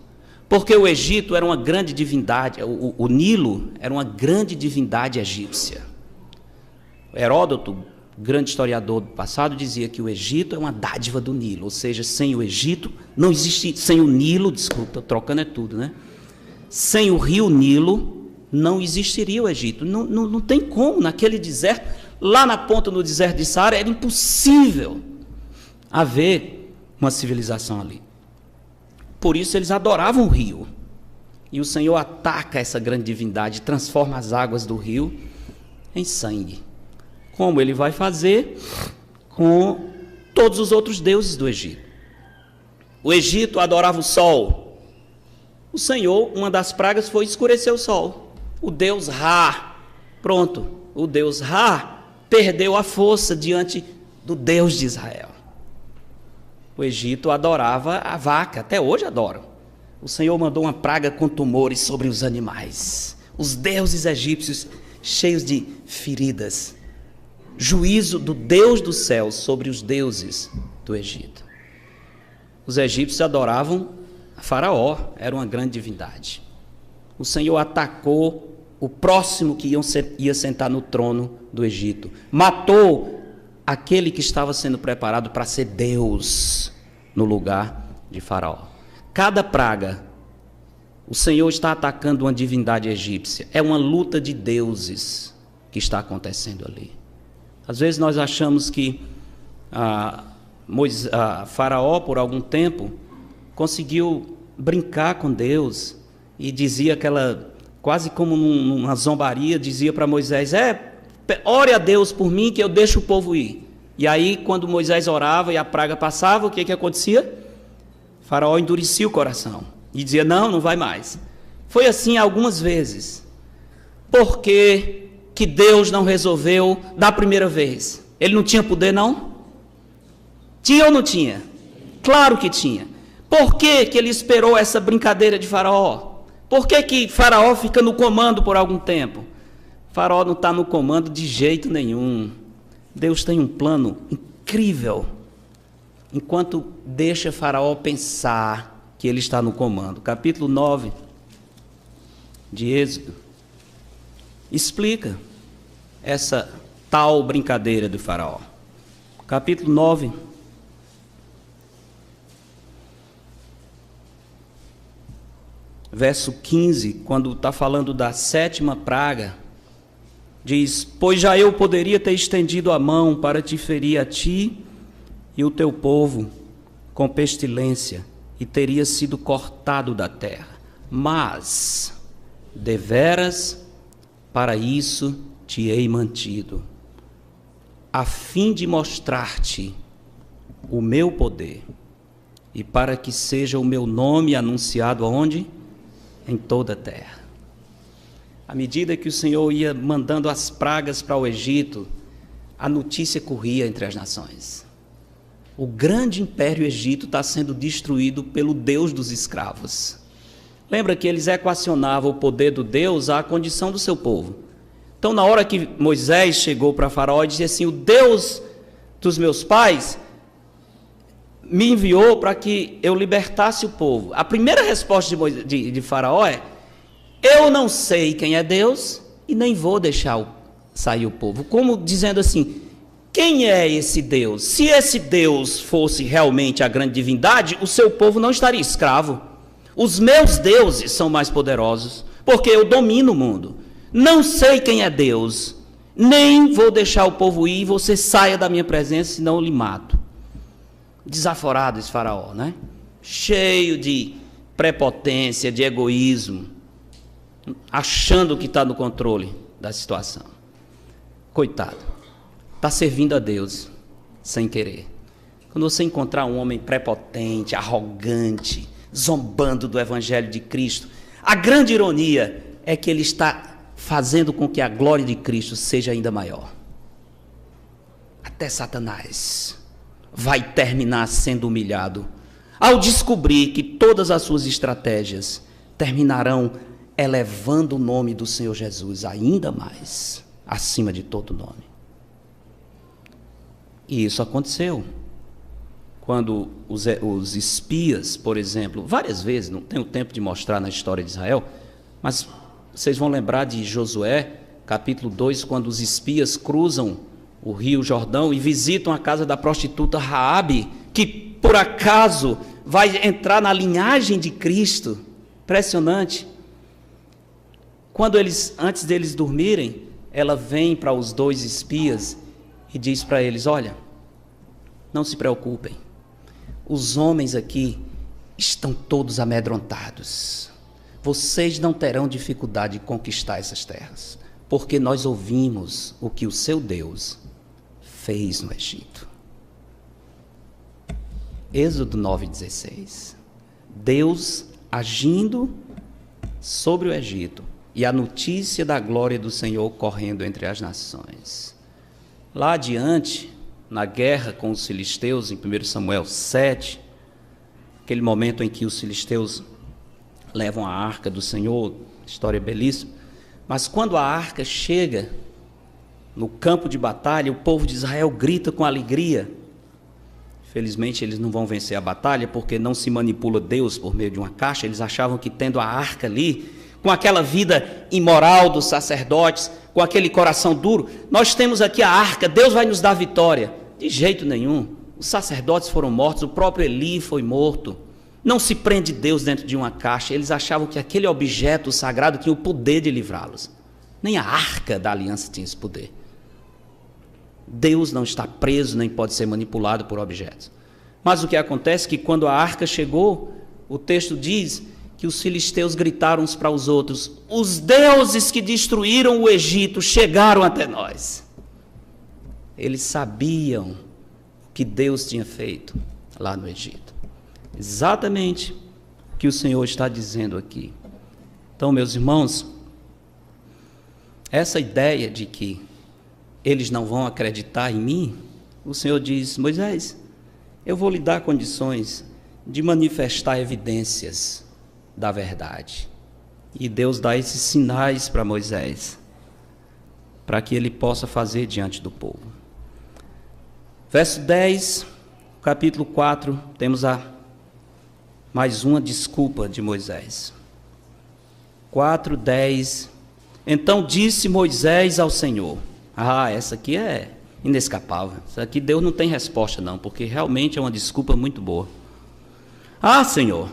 Porque o Egito era uma grande divindade, o Nilo era uma grande divindade egípcia. Heródoto, grande historiador do passado, dizia que o Egito é uma dádiva do Nilo, ou seja, sem o Egito não existe, sem o Nilo, desculpa, trocando é tudo, né? Sem o rio Nilo não existiria o Egito, não tem como, naquele deserto, lá na ponta do deserto de Saara, era impossível haver uma civilização ali. Por isso eles adoravam o rio, e o Senhor ataca essa grande divindade, transforma as águas do rio em sangue. Como ele vai fazer com todos os outros deuses do Egito. O Egito adorava o sol. O Senhor, uma das pragas foi escurecer o sol. O deus Ra, pronto, o deus Ra perdeu a força diante do Deus de Israel. O Egito adorava a vaca, até hoje adoram. O Senhor mandou uma praga com tumores sobre os animais. Os deuses egípcios cheios de feridas. Juízo do Deus do céu sobre os deuses do Egito. Os egípcios adoravam a Faraó, era uma grande divindade. O Senhor atacou o próximo que ia sentar no trono do Egito. Matou aquele que estava sendo preparado para ser Deus no lugar de Faraó. Cada praga, o Senhor está atacando uma divindade egípcia. É uma luta de deuses que está acontecendo ali. Às vezes nós achamos que Faraó, por algum tempo, conseguiu brincar com Deus e dizia quase como numa zombaria, dizia para Moisés, ore a Deus por mim que eu deixo o povo ir. E aí, quando Moisés orava e a praga passava, o que acontecia? Faraó endurecia o coração e dizia, não vai mais. Foi assim algumas vezes. Por que Deus não resolveu da primeira vez? Ele não tinha poder, não? Tinha ou não tinha? Claro que tinha. Por que ele esperou essa brincadeira de Faraó? Por que Faraó fica no comando por algum tempo? Faraó não está no comando de jeito nenhum. Deus tem um plano incrível. Enquanto deixa Faraó pensar que ele está no comando. Capítulo 9 de Êxodo explica essa tal brincadeira do faraó. Capítulo 9, verso 15, quando está falando da 7ª praga, diz: pois já eu poderia ter estendido a mão para te ferir a ti e o teu povo com pestilência, e teria sido cortado da terra. Mas, deveras, para isso te hei mantido, a fim de mostrar-te o meu poder, e para que seja o meu nome anunciado aonde? Em toda a terra. À medida que o Senhor ia mandando as pragas para o Egito, a notícia corria entre as nações: o grande império Egito está sendo destruído pelo Deus dos escravos. Lembra que eles equacionavam o poder do Deus à condição do seu povo. Então, na hora que Moisés chegou para Faraó e disse assim: o Deus dos meus pais me enviou para que eu libertasse o povo. A primeira resposta de Faraó é: eu não sei quem é Deus e nem vou deixar sair o povo. Como dizendo assim: quem é esse Deus? Se esse Deus fosse realmente a grande divindade, o seu povo não estaria escravo. Os meus deuses são mais poderosos, porque eu domino o mundo. Não sei quem é Deus, nem vou deixar o povo ir, você saia da minha presença, senão eu lhe mato. Desaforado esse faraó, né? Cheio de prepotência, de egoísmo, achando que está no controle da situação. Coitado, está servindo a Deus sem querer. Quando você encontrar um homem prepotente, arrogante, zombando do Evangelho de Cristo, a grande ironia é que ele está fazendo com que a glória de Cristo seja ainda maior. Até Satanás vai terminar sendo humilhado ao descobrir que todas as suas estratégias terminarão elevando o nome do Senhor Jesus ainda mais, acima de todo nome. E isso aconteceu quando os espias, por exemplo, várias vezes, não tenho tempo de mostrar na história de Israel, mas vocês vão lembrar de Josué, capítulo 2, quando os espias cruzam o rio Jordão e visitam a casa da prostituta Raabe, que por acaso vai entrar na linhagem de Cristo. Impressionante. Quando antes deles dormirem, ela vem para os 2 espias e diz para eles: olha, não se preocupem, os homens aqui estão todos amedrontados. Vocês não terão dificuldade de conquistar essas terras, porque nós ouvimos o que o seu Deus fez no Egito. Êxodo 9,16. Deus agindo sobre o Egito e a notícia da glória do Senhor correndo entre as nações. Lá adiante, na guerra com os filisteus, em 1 Samuel 7, aquele momento em que os filisteus levam a arca do Senhor, história belíssima, mas quando a arca chega no campo de batalha, o povo de Israel grita com alegria. Felizmente eles não vão vencer a batalha, porque não se manipula Deus por meio de uma caixa. Eles achavam que tendo a arca ali, com aquela vida imoral dos sacerdotes, com aquele coração duro, nós temos aqui a arca, Deus vai nos dar vitória. De jeito nenhum. Os sacerdotes foram mortos, o próprio Eli foi morto. Não se prende Deus dentro de uma caixa. Eles achavam que aquele objeto sagrado tinha o poder de livrá-los. Nem a arca da aliança tinha esse poder. Deus não está preso, nem pode ser manipulado por objetos. Mas o que acontece é que quando a arca chegou, o texto diz que os filisteus gritaram uns para os outros: os deuses que destruíram o Egito chegaram até nós. Eles sabiam o que Deus tinha feito lá no Egito. Exatamente o que o Senhor está dizendo aqui. Então, meus irmãos, essa ideia de que eles não vão acreditar em mim, o Senhor diz: Moisés, eu vou lhe dar condições de manifestar evidências da verdade. E Deus dá esses sinais para Moisés, para que ele possa fazer diante do povo. Verso 10, capítulo 4, temos a mais uma desculpa de Moisés. 4:10. Então disse Moisés ao Senhor. Essa aqui é inescapável. Essa aqui Deus não tem resposta não, porque realmente é uma desculpa muito boa. Senhor,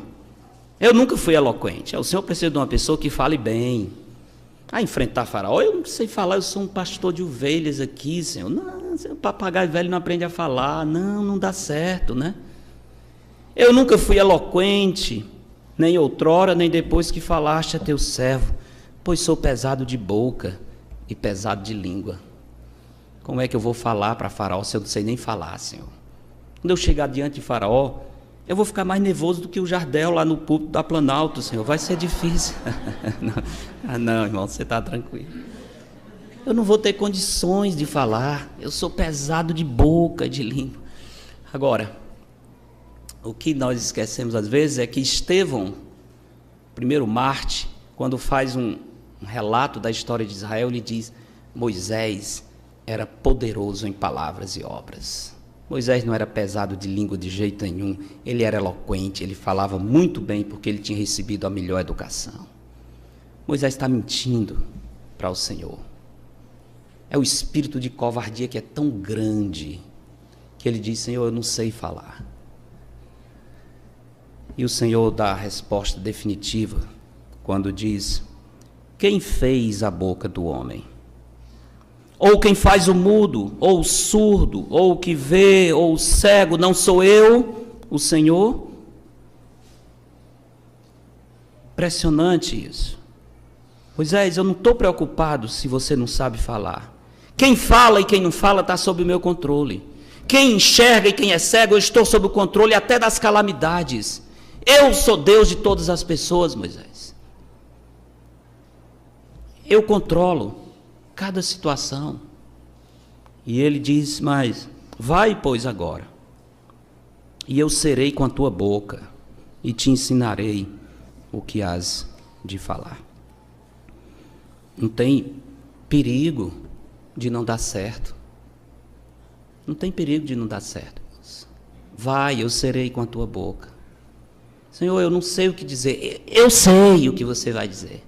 eu nunca fui eloquente. O Senhor precisa de uma pessoa que fale bem. Enfrentar Faraó, eu não sei falar, eu sou um pastor de ovelhas aqui, Senhor. Não, o papagaio velho não aprende a falar. Não dá certo, né? Eu nunca fui eloquente, nem outrora, nem depois que falaste a teu servo, pois sou pesado de boca e pesado de língua. Como é que eu vou falar para Faraó se eu não sei nem falar, Senhor? Quando eu chegar diante de Faraó, eu vou ficar mais nervoso do que o Jardel lá no púlpito da Planalto, Senhor. Vai ser difícil. Não, irmão, você está tranquilo. Eu não vou ter condições de falar. Eu sou pesado de boca e de língua. Agora, o que nós esquecemos às vezes é que Estevão, primeiro Marte, quando faz um relato da história de Israel, ele diz: Moisés era poderoso em palavras e obras. Moisés não era pesado de língua de jeito nenhum, ele era eloquente, ele falava muito bem porque ele tinha recebido a melhor educação. Moisés está mentindo para o Senhor. É o espírito de covardia que é tão grande que ele diz: Senhor, eu não sei falar. E o Senhor dá a resposta definitiva quando diz: quem fez a boca do homem? Ou quem faz o mudo, ou o surdo, ou o que vê, ou o cego, não sou eu, o Senhor? Impressionante isso. Moisés, eu não estou preocupado se você não sabe falar. Quem fala e quem não fala está sob o meu controle. Quem enxerga e quem é cego, eu estou sob o controle até das calamidades. Eu sou Deus de todas as pessoas, Moisés. Eu controlo cada situação. E ele diz: mas vai, pois, agora, e eu serei com a tua boca, e te ensinarei o que has de falar. Não tem perigo de não dar certo. Não tem perigo de não dar certo. Vai, eu serei com a tua boca. Senhor, eu não sei o que dizer. Eu sei o que você vai dizer.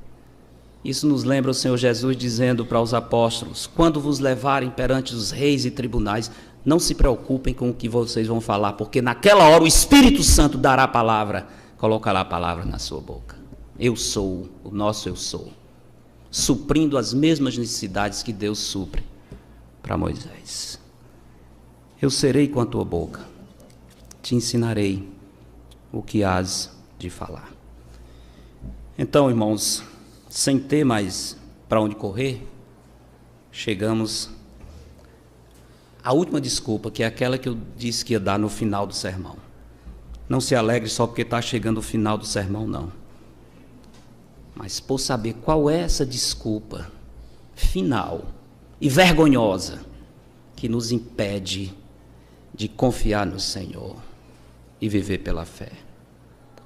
Isso nos lembra o Senhor Jesus dizendo para os apóstolos: quando vos levarem perante os reis e tribunais, não se preocupem com o que vocês vão falar, porque naquela hora o Espírito Santo dará a palavra, colocará a palavra na sua boca. Eu sou, o nosso eu sou, suprindo as mesmas necessidades que Deus supre para Moisés. Eu serei com a tua boca, te ensinarei o que hás de falar. Então, irmãos, sem ter mais para onde correr, chegamos à última desculpa, que é aquela que eu disse que ia dar no final do sermão. Não se alegre só porque está chegando o final do sermão, não. Mas por saber qual é essa desculpa final e vergonhosa que nos impede de confiar no Senhor e viver pela fé.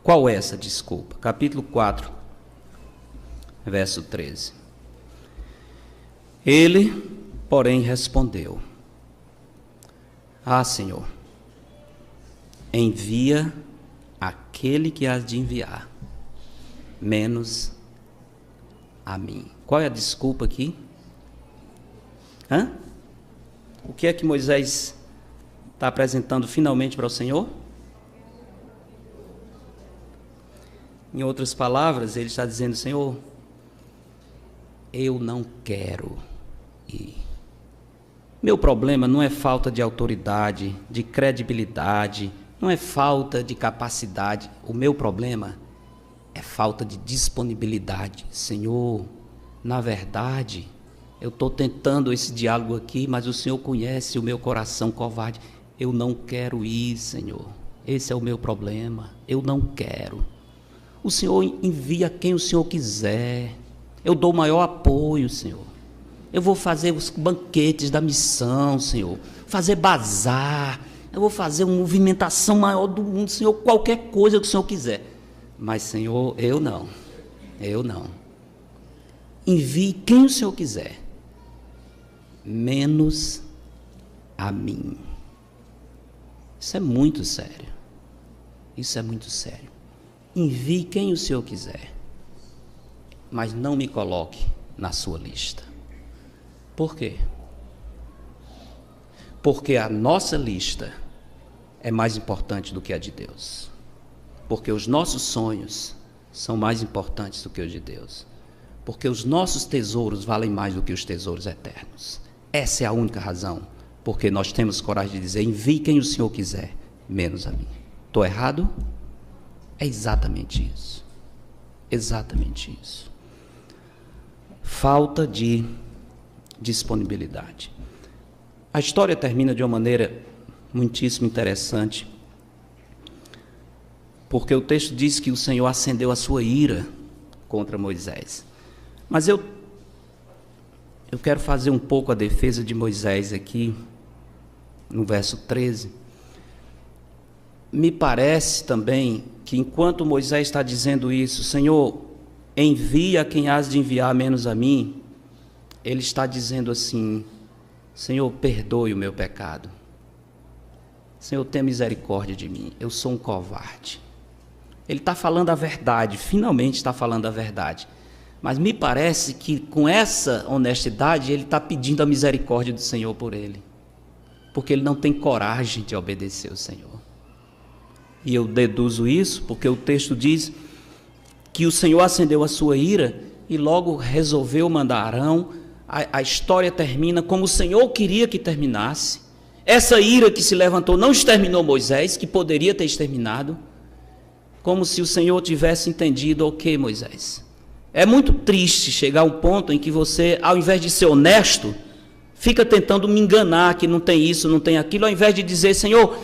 Qual é essa desculpa? Capítulo 4, verso 13. Ele, porém, respondeu: Senhor, envia aquele que has de enviar, menos a mim. Qual é a desculpa aqui? O que é que Moisés está apresentando finalmente para o Senhor? Em outras palavras, ele está dizendo: Senhor, eu não quero ir. Meu problema não é falta de autoridade, de credibilidade, não é falta de capacidade. O meu problema é falta de disponibilidade. Senhor, na verdade, eu estou tentando esse diálogo aqui, mas o Senhor conhece o meu coração covarde. Eu não quero ir, Senhor. Esse é o meu problema. Eu não quero. O Senhor envia quem o Senhor quiser. Eu dou o maior apoio, Senhor. Eu vou fazer os banquetes da missão, Senhor. Fazer bazar. Eu vou fazer uma movimentação maior do mundo, Senhor. Qualquer coisa que o Senhor quiser. Mas, Senhor, eu não. Eu não. Envie quem o Senhor quiser. Menos a mim. Isso é muito sério. Isso é muito sério. envie quem o Senhor quiser, mas não me coloque na sua lista. Por quê? Porque a nossa lista é mais importante do que a de Deus. Porque os nossos sonhos são mais importantes do que os de Deus. Porque os nossos tesouros valem mais do que os tesouros eternos. Essa é a única razão porque nós temos coragem de dizer: envie quem o Senhor quiser, menos a mim. Estou errado? É exatamente isso. Exatamente isso. Falta de disponibilidade. A história termina de uma maneira muitíssimo interessante, porque o texto diz que o Senhor acendeu a sua ira contra Moisés. Mas eu quero fazer um pouco a defesa de Moisés aqui, no verso 13. Me parece também que enquanto Moisés está dizendo isso, Senhor, envia quem has de enviar menos a mim, ele está dizendo assim: Senhor, perdoe o meu pecado. Senhor, tenha misericórdia de mim, eu sou um covarde. Ele está falando a verdade, finalmente está falando a verdade. Mas me parece que com essa honestidade ele está pedindo a misericórdia do Senhor por ele, porque ele não tem coragem de obedecer ao Senhor. E eu deduzo isso porque o texto diz que o Senhor acendeu a sua ira e logo resolveu mandar Arão. A história termina como o Senhor queria que terminasse. Essa ira que se levantou não exterminou Moisés, que poderia ter exterminado, como se o Senhor tivesse entendido: ok, Moisés, é muito triste chegar a um ponto em que você, ao invés de ser honesto, fica tentando me enganar que não tem isso, não tem aquilo, ao invés de dizer: Senhor,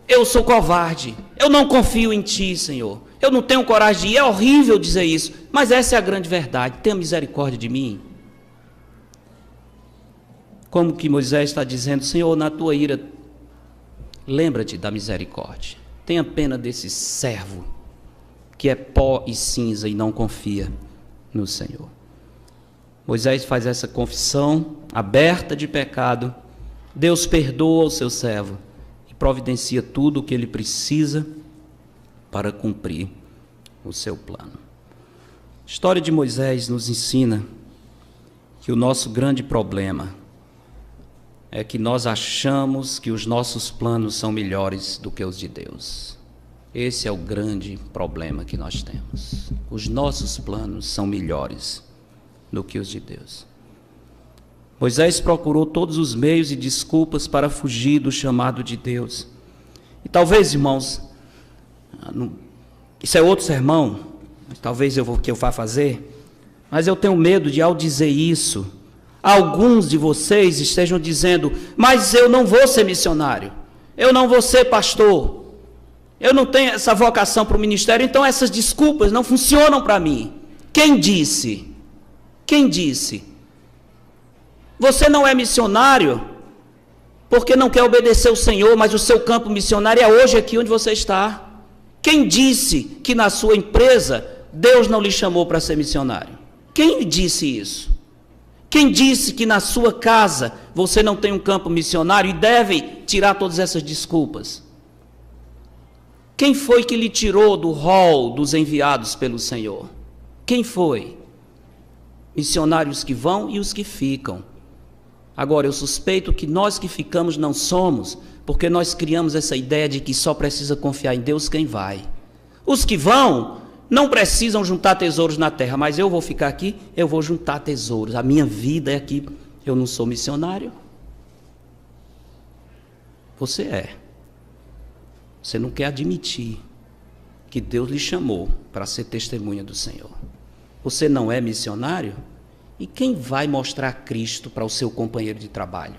eu sou covarde, eu não confio em Ti, Senhor, eu não tenho coragem de ir. É horrível dizer isso, mas essa é a grande verdade. Tenha misericórdia de mim. Como que Moisés está dizendo: Senhor, na Tua ira, lembra-te da misericórdia. Tenha pena desse servo que é pó e cinza e não confia no Senhor. Moisés faz essa confissão aberta de pecado. Deus perdoa o seu servo e providencia tudo o que ele precisa para cumprir o seu plano. A história de Moisés nos ensina que o nosso grande problema é que nós achamos que os nossos planos são melhores do que os de Deus. Esse é o grande problema que nós temos. Os nossos planos são melhores do que os de Deus. Moisés procurou todos os meios e desculpas para fugir do chamado de Deus. E talvez, irmãos, isso é outro sermão, talvez que eu vá fazer, mas eu tenho medo de, ao dizer isso, alguns de vocês estejam dizendo: mas eu não vou ser missionário, eu não vou ser pastor, eu não tenho essa vocação para o ministério, então essas desculpas não funcionam para mim. Quem disse? Quem disse? Você não é missionário porque não quer obedecer ao Senhor, mas o seu campo missionário é hoje aqui onde você está. Quem disse que na sua empresa Deus não lhe chamou para ser missionário? Quem disse isso? Quem disse que na sua casa você não tem um campo missionário e deve tirar todas essas desculpas? Quem foi que lhe tirou do rol dos enviados pelo Senhor? Quem foi? Missionários que vão e os que ficam. Agora, eu suspeito que nós que ficamos não somos, porque nós criamos essa ideia de que só precisa confiar em Deus quem vai. Os que vão não precisam juntar tesouros na terra, mas eu vou ficar aqui, eu vou juntar tesouros. A minha vida é aqui. Eu não sou missionário. Você é. Você não quer admitir que Deus lhe chamou para ser testemunha do Senhor. Você não é missionário? E quem vai mostrar Cristo para o seu companheiro de trabalho?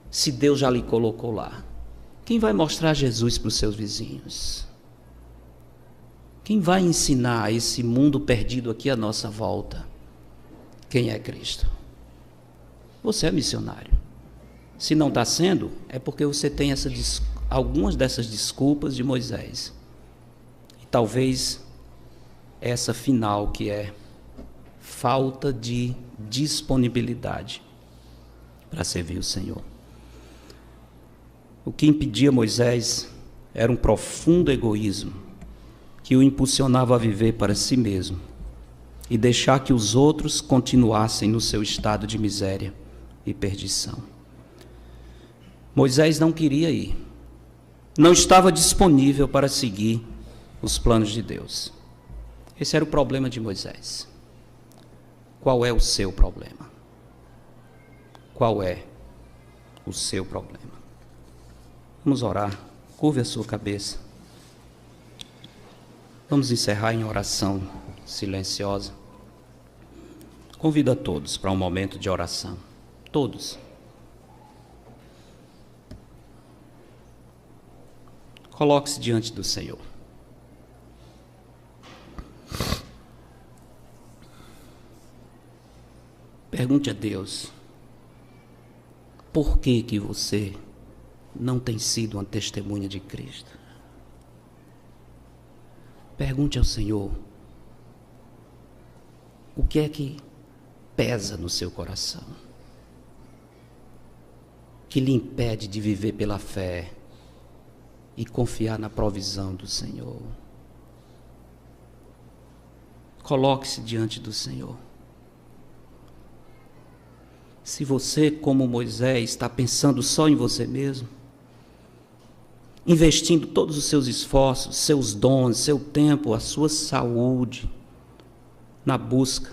Se Deus já lhe colocou lá. Quem vai mostrar Jesus para os seus vizinhos? Quem vai ensinar a esse mundo perdido aqui à nossa volta quem é Cristo? Você é missionário. Se não está sendo, é porque você tem algumas dessas desculpas de Moisés. E talvez essa final, que é falta de disponibilidade para servir o Senhor. O que impedia Moisés era um profundo egoísmo que o impulsionava a viver para si mesmo e deixar que os outros continuassem no seu estado de miséria e perdição. Moisés não queria ir, não estava disponível para seguir os planos de Deus. Esse era o problema de Moisés. Qual é o seu problema? Qual é o seu problema? Vamos orar. Curve a sua cabeça. Vamos encerrar em oração silenciosa. Convido a todos para um momento de oração. Todos. Coloque-se diante do Senhor. Pergunte a Deus, por que que você não tem sido uma testemunha de Cristo? Pergunte ao Senhor, o que é que pesa no seu coração, que lhe impede de viver pela fé e confiar na provisão do Senhor? Coloque-se diante do Senhor. Se você, como Moisés, está pensando só em você mesmo, investindo todos os seus esforços, seus dons, seu tempo, a sua saúde, na busca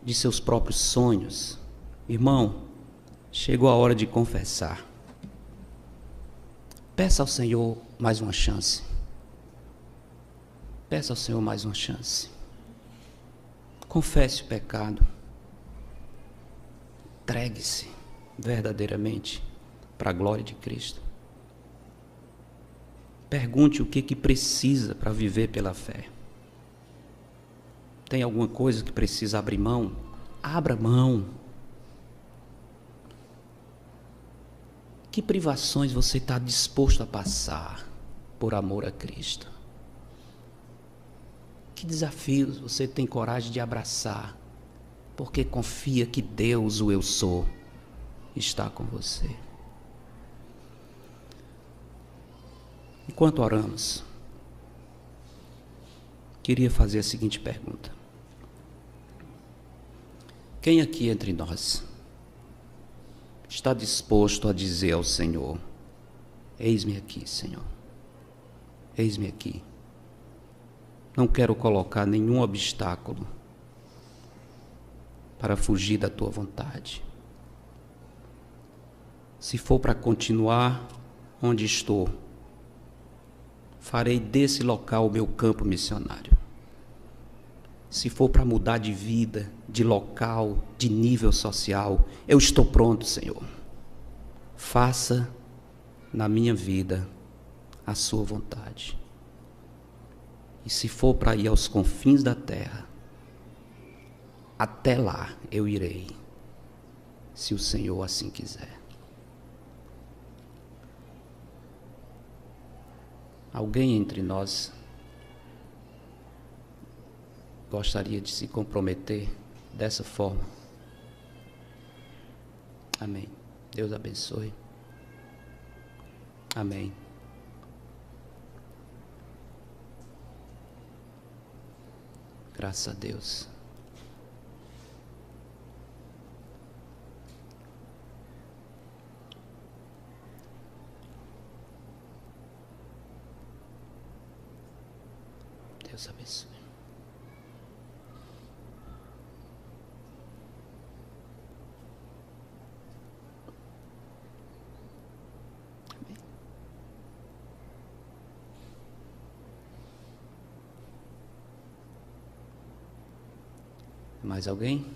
de seus próprios sonhos, irmão, chegou a hora de confessar. Peça ao Senhor mais uma chance. Peça ao Senhor mais uma chance. Confesse o pecado. Entregue-se verdadeiramente para a glória de Cristo. Pergunte o que precisa para viver pela fé. Tem alguma coisa que precisa abrir mão? Abra mão. Que privações você está disposto a passar por amor a Cristo? Que desafios você tem coragem de abraçar, porque confia que Deus, o Eu Sou, está com você? Enquanto oramos, queria fazer a seguinte pergunta. Quem aqui entre nós está disposto a dizer ao Senhor, eis-me aqui, Senhor, eis-me aqui. Não quero colocar nenhum obstáculo para fugir da tua vontade. Se for para continuar onde estou, farei desse local o meu campo missionário. Se for para mudar de vida, de local, de nível social, eu estou pronto, Senhor. Faça na minha vida a sua vontade. E se for para ir aos confins da terra, até lá eu irei, se o Senhor assim quiser. Alguém entre nós gostaria de se comprometer dessa forma? Amém. Deus abençoe. Amém. Graças a Deus. Deus abençoe. Amém. Mais alguém?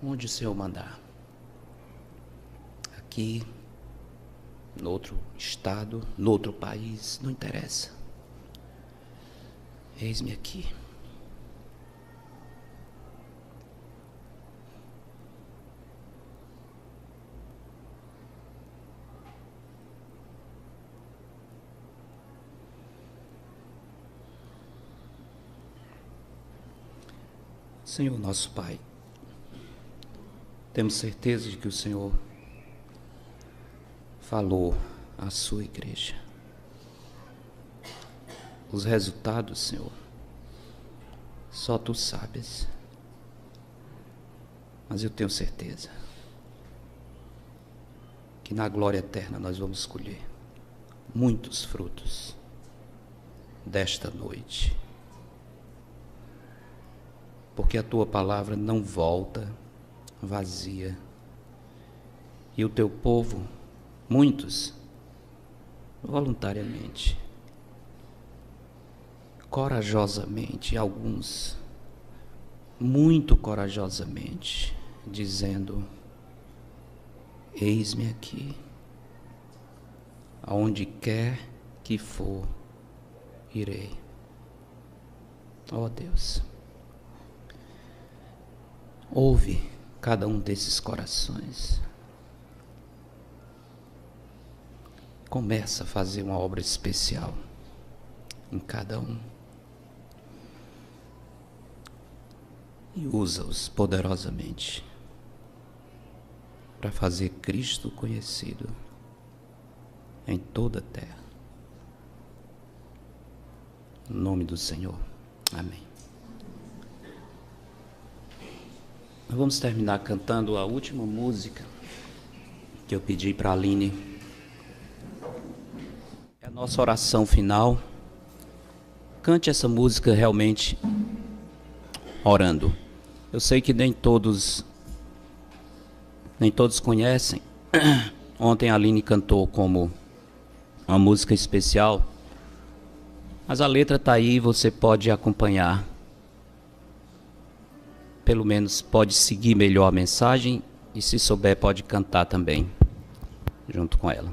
Onde o Senhor mandar. Aqui, no outro estado, no outro país, não interessa. Eis-me aqui. Senhor nosso Pai, temos certeza de que o Senhor falou à sua igreja. Os resultados, Senhor, só Tu sabes. Mas eu tenho certeza que na glória eterna nós vamos colher muitos frutos desta noite. Porque a Tua palavra não volta vazia. E o Teu povo, muitos, voluntariamente, corajosamente, alguns, muito corajosamente, dizendo: eis-me aqui, aonde quer que for, irei. Ó Deus, ouve cada um desses corações. Começa a fazer uma obra especial em cada um. E usa-os poderosamente para fazer Cristo conhecido em toda a terra. Em nome do Senhor. Amém. Nós vamos terminar cantando a última música que eu pedi para a Aline. É a nossa oração final. Cante essa música realmente orando. Eu sei que nem todos conhecem. Ontem a Aline cantou como uma música especial, mas a letra está aí, você pode acompanhar. Pelo menos pode seguir melhor a mensagem e, se souber, pode cantar também junto com ela.